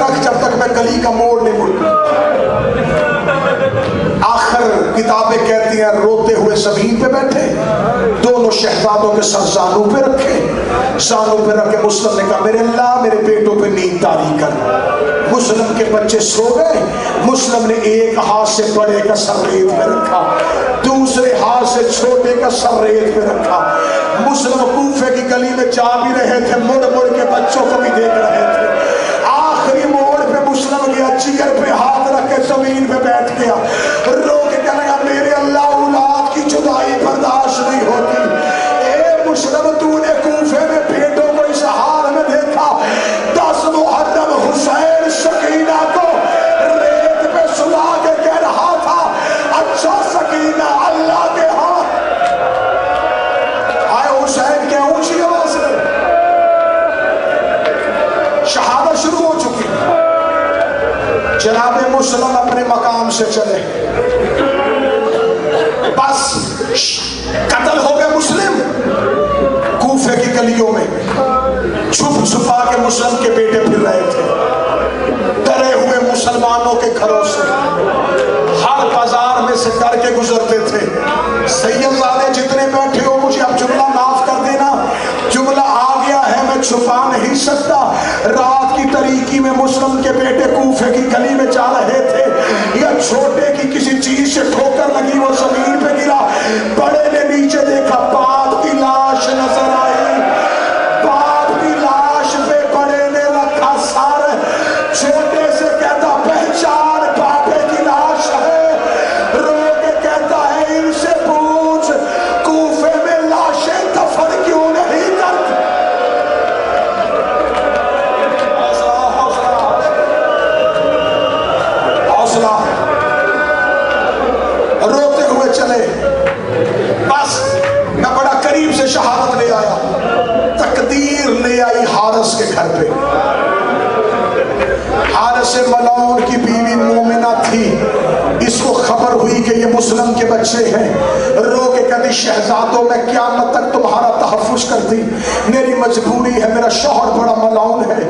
رکھ جب تک میں گلی کا موڑ نہیں مڑتا۔ آخر کتابیں کہتی ہیں روتے ہوئے زمین پہ بیٹھے، دونوں شہزادوں کے سر زانوں پہ رکھے، زانوں پہ رکھ کے مسلم نے کہا میرے اللہ میرے بیٹوں پہ نیند طاری کر۔ مسلم کے بچے سو گئے، مسلم نے ایک ہاتھ سے بڑے کا سر ریت پہ رکھا، دوسرے ہاتھ سے چھوٹے کا سر ریت پہ رکھا۔ مسلم کوفے کی گلی میں جا بھی رہے تھے، مڑ مڑ کے بچوں کو بھی دیکھ رہے تھے۔ آخری موڑ پہ مسلم گیا، جگر پہ ہاتھ رکھ کے زمین پہ بیٹھ گیا، رو کے کہنے لگا میرے اللہ اولاد کی جدائی برداشت نہیں ہوتی۔ اے مسلم تو نے کوفے میں بیٹوں کو اس حال میں دیکھا، 10 محرم حسین سکینہ کو ریت پہ سلا کے کہہ رہا تھا اچھا سکینہ اللہ کے ہاں آئے حسین کیا اونچی آواز میں شہادت شروع ہو چکی۔ جناب مسلم اپنے مقام سے چلے، بس قتل ہو گئے مسلم۔ کوفے کی گلیوں میں چھپ چھپا کے مسلم کے بیٹے پھر رہے تھے، ڈرے ہوئے مسلمانوں کے گھروں سے، ہر بازار میں سے کر کے گزرتے تھے۔ سیدزادے جتنے بیٹھے ہو مجھے اب جملہ معاف کر دینا، جملہ آ گیا ہے میں چھپا نہیں سکتا۔ رات کی تاریکی میں مسلم کے بیٹے کوفے کی گلی میں جا رہے تھے، یا چھوٹے کی کسی چیز سے ٹھوکر لگی، وہ زمین پہ گرا، بڑے نے نیچے دیکھا، باپ کی لاش نظر آئی، باپ کی لاش پہ بڑے نے رکھا سر، چھوٹے سے کہتا پہچان باپے کی لاش ہے، رو کے کہتا ہے ان سے پوچھ کوفے میں لاشیں دفن کیوں نہیں کرتی۔ حوصلہ روتے ہوئے چلے، بس میں بڑا قریب سے شہادت لے آیا، تقدیر لے آئی حارث کے گھر پہ۔ حارث ملعون کی بیوی مومنہ تھی، اس کو خبر ہوئی کہ یہ مسلم کے بچے ہیں، رو کے کہتی شہزادوں میں قیامت تک تمہارا تحفظ کرتی، میری مجبوری ہے، میرا شوہر بڑا ملعون ہے،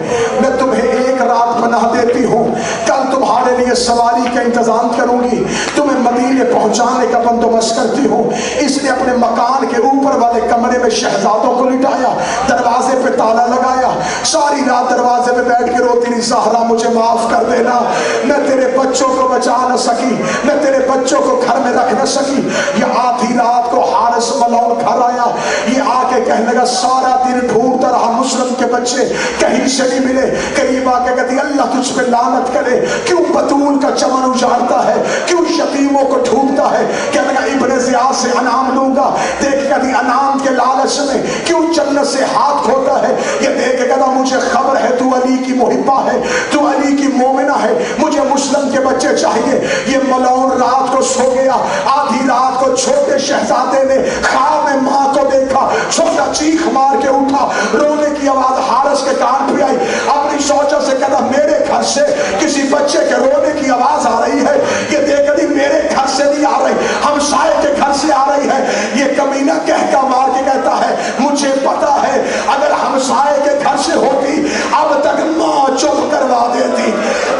میں تمہیں ایک رات پناہ دیتی ہوں، کل تمہارے لیے سواری کا انتظام کروں گی، تمہیں مدینے پہنچانے کا بندوبست کرتی ہوں۔ اس نے اپنے مکان کے اوپر والے کمرے میں شہزادوں کو لٹایا، دروازے پہ تالا لگایا، ساری رات دروازے پہ بیٹھ کے روتی رہی زہرا مجھے معاف کر دینا، میں تیرے بچوں کو بچا نہ سکی، میں تیرے بچوں کو گھر میں رکھ نہ سکی۔ یہ آدھی رات کو حارث ملعون گھر آیا، یہ آ کے کہنے لگا سارا دن ڈھونڈتا رہا مسلم کے بچے کہیں سے نہیں ملے، قریب آ کے کہتی اللہ تجھ پہ لعنت کرے، کیوں بطول کا چمن اجاڑتا ہے، کیوں یتیموں کو ڈھونڈتا ہے، کہنے لگا ابن زیاد سے انعام لوں گا، دیکھ کہتی انعام کے لالچ میں کیوں جنت سے ہاتھ دھوتا ہے، یہ دیکھ کے کہتا مجھے خبر ہے تو علی کی محبہ ہے، تو علی کی مومنہ ہے، مجھے مسلم کے بچے چاہیے۔ یہ ملعون رات کو سو گیا، آدھی رات کو چھوٹے شہزادے نے خواب میں ماں کو دیکھا، چھوٹا چیخ مار کے اٹھا، رونے کی آواز حارث کے کان پہ آئی، اپنی شوچر سے کہتا میرے گھر سے کسی بچے کے رونے کی آواز آ رہی ہے، یہ دیکھ دی میرے گھر سے نہیں آ رہی، ہمسائے کے گھر سے آ رہی ہے۔ یہ کمینہ کہتا مار کے کہتا ہے مجھے پتا ہے اگر ہمسائے کے گھر سے ہوتی اب تک ماں چپ کروا دیتی،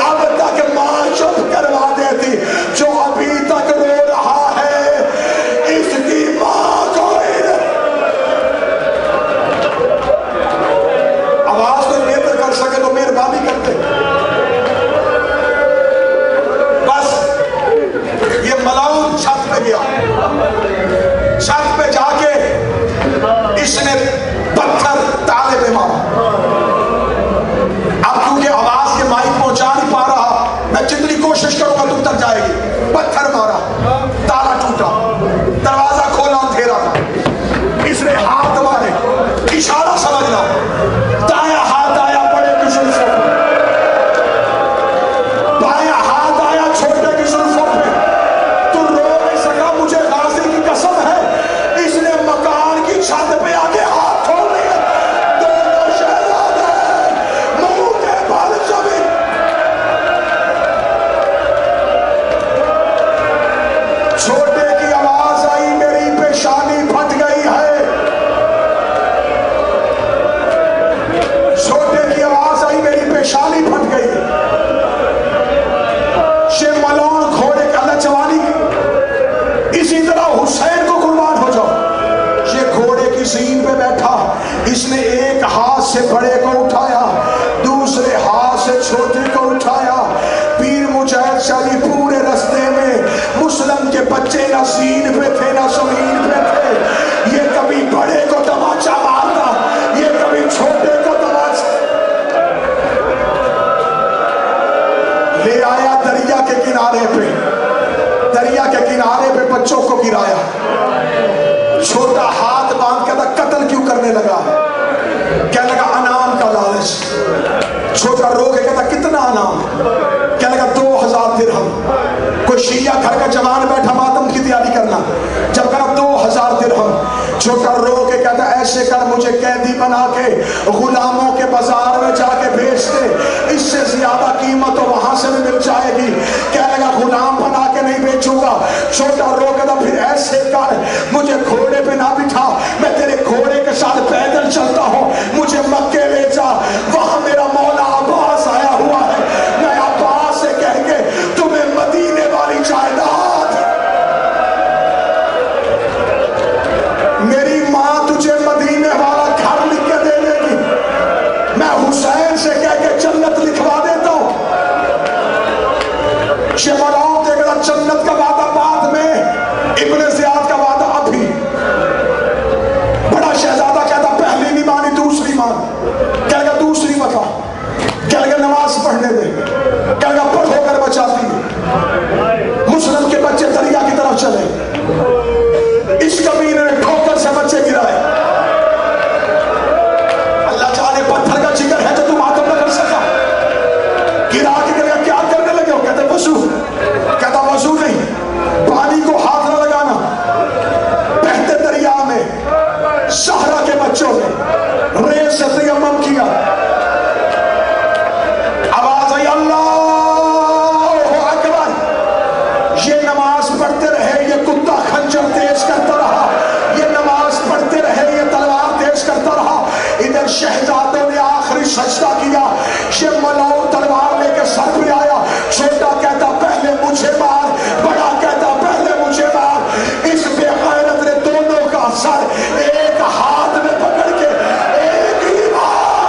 اب تک ماں چپ کروا دیتی، جو ابھی تک رو رہا ہے اس کی ماں کو آواز کوئی بہتر کر سکے تو مہربانی کرتے۔ بس یہ ملعون چھت پہ نہ زین پہ تھے نہ زمین پہ تھے. یہ کبھی بڑے کو تماچا مارتا, یہ کبھی چھوٹے کو تماچا لے آیا دریا کے کنارے پہ. دریا کے کنارے پہ بچوں کو گرایا. چھوٹا ہاتھ باندھ کے تھا, قتل کیوں کرنے لگا؟ کہنے لگا انعام کا لالچ. چھوٹا رو کے کہتا کتنا انعام؟ کہنے لگا 2000 درہم. کوئی شیعہ گھر کا جوان بیٹھا ماتم کی تیاری کرنا, جب کہا 2000 درہم. چھوٹا رو کے کہتا ایسے کر مجھے قیدی بنا کے غلاموں کے بازار میں جا کے بھیج دے, اس سے زیادہ قیمت تو وہاں سے بھی مل جائے گی. کہنے لگا غلام بنا کے نہیں بیچوں گا. چھوٹا رو کے پھر ایسے کر مجھے گھوڑے پہ نہ بٹھا, میں تیرے گھوڑے کے ساتھ پیدل چلتا ہوں, مجھے مکے لے جا, وہاں میرا مولا عباس آیا ہوا ہے, میں عباس سے کہہ کے تمہیں مدینے والی جائیداد, میری ماں تجھے مدینے والا گھر لکھ کے دے دے گی, میں حسین سے کہہ کے جنت لکھوا دیتا ہوں. شمراؤں دے گا جنت کا وعدہ بعد میں, ابن زیاد کا وعدہ ابھی. بڑا شہزادہ کہتا پہلی نہیں مانی دوسری مان. کہہ گا دوسری بتا, کہہ گا نماز پڑھنے دے, کہہ گا پڑھو کر بچاتی ہے. مسلم کے بچے دریا کی طرف چلے, اس کمینے نے ٹھوکر سے بچے گرائے. اللہ جانے پتھر کا جگر ہے جو تم آدم نہ کر سکا. گرا کے کہا کیا کرنے لگے ہو؟ کہتے وضو. کہتا وضو نہیں, پانی کو ہاتھ نہ لگانا. بہتے دریا میں صحرا کے بچوں نے ریت سے تیمم کیا. آواز آئی اللہ اکبر. یہ نماز پڑھتے رہے, یہ کتا خنجر تیز کرتا رہا, یہ نماز پڑھتے رہے, یہ تلوار تیز کرتا رہا. ادھر شہزادوں نے آخری سجدہ کیا, یہ ملعون تلوار لے کے سر پہ آیا. چھوٹا کہتا پہلے مجھے مار, بڑا کہتا پہلے مجھے مار. اس بے غیرت نے دونوں کا سر ایک ہاتھ میں پکڑ کے ایک ہی مار.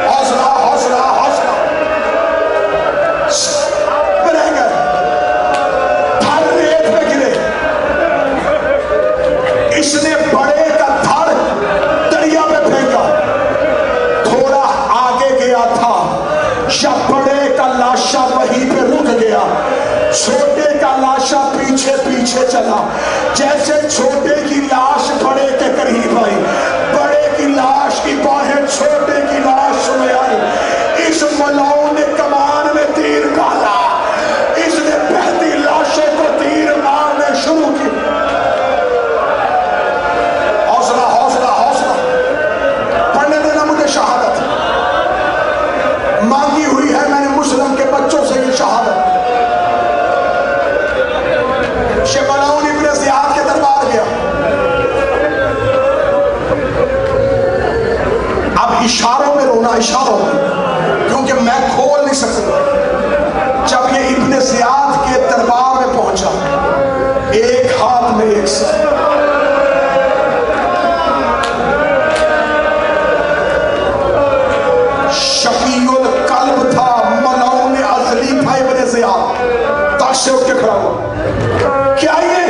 حوصلہ حوصلہ حوصلہ. رہ گئے, دھڑ ریت پہ گرے. اس نے بڑے کا دھڑ دریا میں پھینکا. تھوڑا آگے گیا تھا, شب بڑے کا لاشا وہیں پہ رک گیا. چھوٹے کا لاشا پیچھے پیچھے چلا. جیسے چھوٹے کی لاش بڑے کے قریب آئی, بڑے کی لاش کی باہیں چھوٹے کی لاش میں آئی. اس ملعون نے کمان میں تیر ڈالا, اس نے بہتی لاشوں کو تیر مارنے شروع کی. حوصلہ حوصلہ حوصلہ. پڑھنے دینا مجھے شہادت مانگی ہوئی ہے میں نے مسلم کے بچوں سے, یہ شہادت. شمراؤں ابن زیاد کے دربار گیا. اب اشاروں میں رونا, اشاروں میں, کیونکہ میں کھول نہیں سکتا. جب یہ ابن زیاد کے دربار میں پہنچا, ایک ہاتھ میں ایک سر. شقی القلب تھا, ملعون ازلی تھا ابن زیاد. تاش سے اٹھ کے کھڑا ہوا. کیا یہ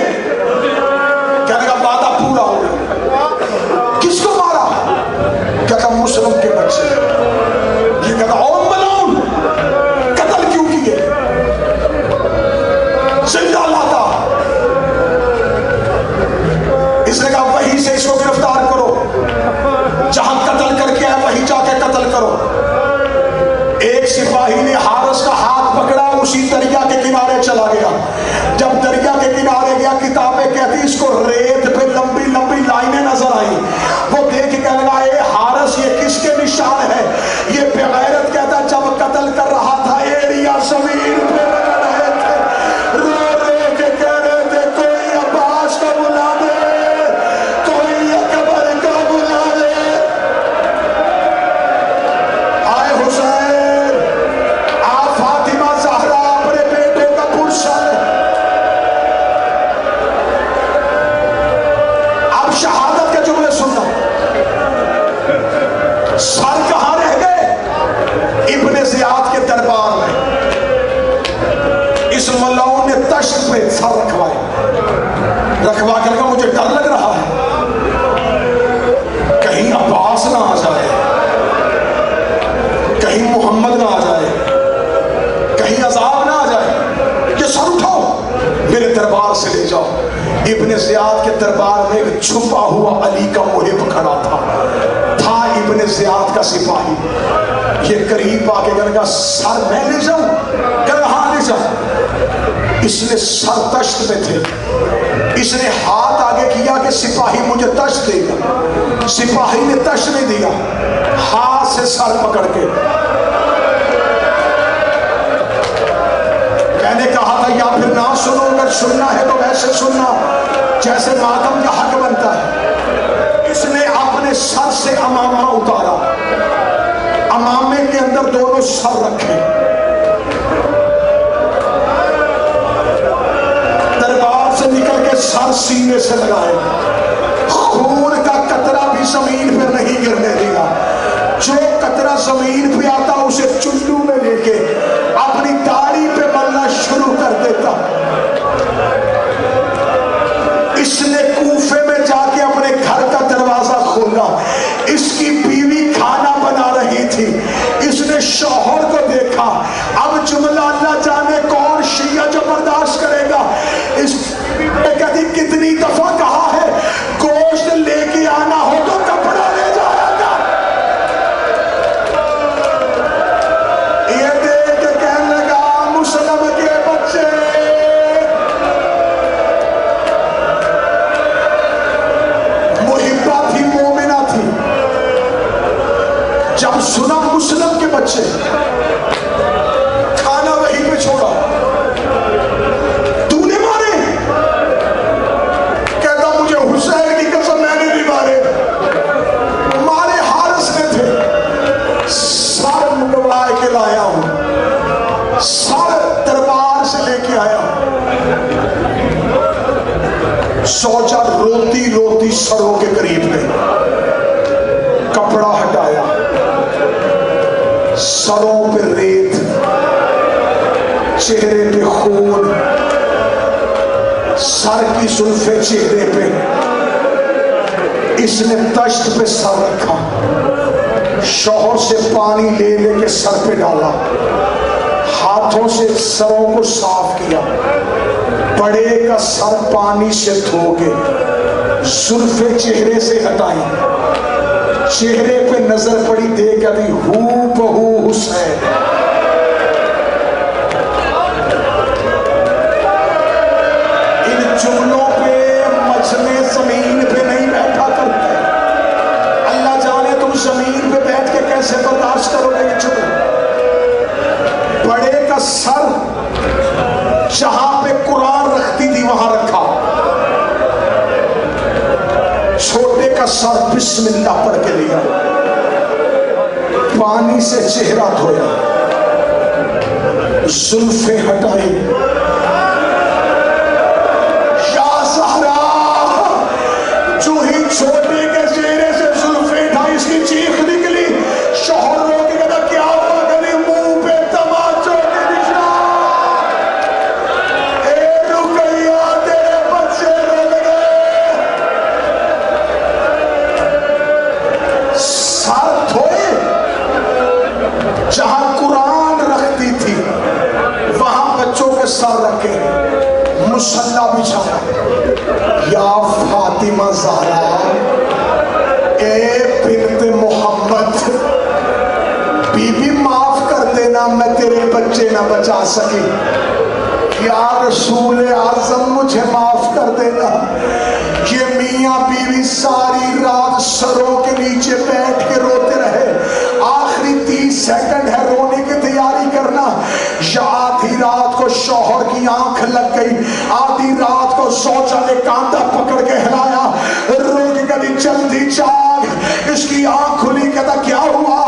کہنے کا وعدہ پورا ہو گیا. کس کو مارا؟ کہتا مسلم کے بچے. یہ کہتا اور ملعون قتل کیوں کیے؟ زندہ لاتا. اس نے کہا وہیں سے اس کو گرفتار کرو, جہاں قتل کر کے ہے وہیں جا کے قتل کرو. ایک سپاہی نے حارث کا ہاتھ پکڑا, اسی دریا کے کنارے چلا گیا. جب دریا کے کنارے گیا, کتابیں کہتی اس کو ریت پہ لمبی لمبی لائنیں نظر آئی. وہ دیکھ کے کہنے لگا اے حارث یہ کس کے نشان ہے؟ یہ بغیرت کہتا جب قتل کر رہا تھا ایڑیاں زمین پہ رگڑ رہے تھے, رو رو کے کہہ رہے تھے کوئی عباس کا بلا دے, کوئی اکبر کا بلا دے. آئے حسین, آپ فاطمہ زہرا اپنے بیٹوں کا پرسہ لے. اب شہادت کے جملے سننا. سر کہاں رہ گئے؟ ابن زیاد کے دربار میں ایک چھپا ہوا علی کا محب کھڑا تھا ابن زیاد کا سپاہی. یہ قریب آ کے کہا سر میں لے جاؤں؟ کہا ہاں لے جاؤں. اس نے سر تشت میں تھے, اس نے ہاتھ آگے کیا کہ سپاہی مجھے تشت دے گا. سپاہی نے تشت نہیں دیا, ہاتھ سے سر پکڑ کے میں نے کہا تھا یا پھر نہ سنو, اگر سننا ہے تو ویسے سننا جیسے ماتم کا حق بنتا ہے. اس نے اپنے سر سے امامہ اتارا, امامے کے اندر دونوں سر رکھے, دربار سے نکل کے سر سینے سے لگائے, خون کا قطرہ بھی زمین پہ نہیں گرنے دیا. جو قطرہ زمین پہ آتا اسے چلو میں لے کے اپنی داڑھی پہ ملنا شروع کر دیتا. اس نے کوفے میں جا کے اپنے گھر کا دروازہ کھولا, اس کی بیوی کھانا بنا رہی تھی, اس نے شوہر کو دیکھا. اب جملہ اللہ جانے کون شیعہ جو برداشت کرے گا. اس نے کہتی کتنی دفعہ کہا ہے گوشت لے کے آنا ہو تو کپڑا لے جایا کر. یہ دیکھ کے کہنے لگا مسلم کے بچے, محبہ تھی, مومنہ تھی. جب سنا مسلم کے بچے, کھانا وہیں پہ چھوڑا. تو نے مارے؟ کہتا مجھے حسین کی قسم میں نے نہیں مارے, مارے حارث نے تھے. سر منڈوا کے لایا ہوں, سر دربار سے لے کے آیا ہوں. سوچا روتی روتی سروں کے قریب گئی, کپڑا ہٹایا, سروں پہ ریت, چہرے پہ خون, سر کی زلفیں چہرے پہ. اس نے تشت پہ سر رکھا, شوہر سے پانی لے لے کے سر پہ ڈالا, ہاتھوں سے سروں کو صاف کیا, بڑے کا سر پانی سے دھو کے زلفیں چہرے سے ہٹائیں. چہرے پہ نظر پڑی, دیکھ ابھی ہو بہو حسین. ان جملوں پہ مجمع زمین پہ نہیں بیٹھا کرتے. اللہ جانے تم زمین پہ بیٹھ کے کیسے برداشت کرو گے یہ جملے. بڑے کا سر جہاں پہ قرآن رکھتی تھی وہاں رکھا, چھوٹے کا سر بسم اللہ پڑھ کے لیا, پانی سے چہرہ دھویا, زلفیں ہٹائی. یا زہرا, جو ہی چھوٹے کے چہرے سے زلفیں اٹھائی اس کی چیخ نکلی. شوہر رو کے کہتا کیا ہوا؟ کہتے منہ پہ تماچوں کے نشان. اے رقیہ تیرے بچے رو گئے. سر دھوئے, جہاں قرآن رکھتی تھی وہاں بچوں کے سر رکھے, مصلی بچھایا. یا فاطمہ زہرا, اے بنت محمد, بی بی معاف کر دینا میں تیرے بچے نہ بچا سکی. یا رسول اعظم مجھے معاف کر دینا. یہ میاں بیوی ساری رات سروں کے نیچے بیٹھ کے روتے رہے. آخری 30 سیکنڈ ہے رونے کی تیاری کرنا. یا آدھی رات کو شوہر کی آنکھ لگ گئی, آدھی رات کو زوجہ نے کانٹا پکڑ کے ہلایا, رو کے کہتی جلدی جاگ. اس کی آنکھ کھلی, کہتا کیا ہوا؟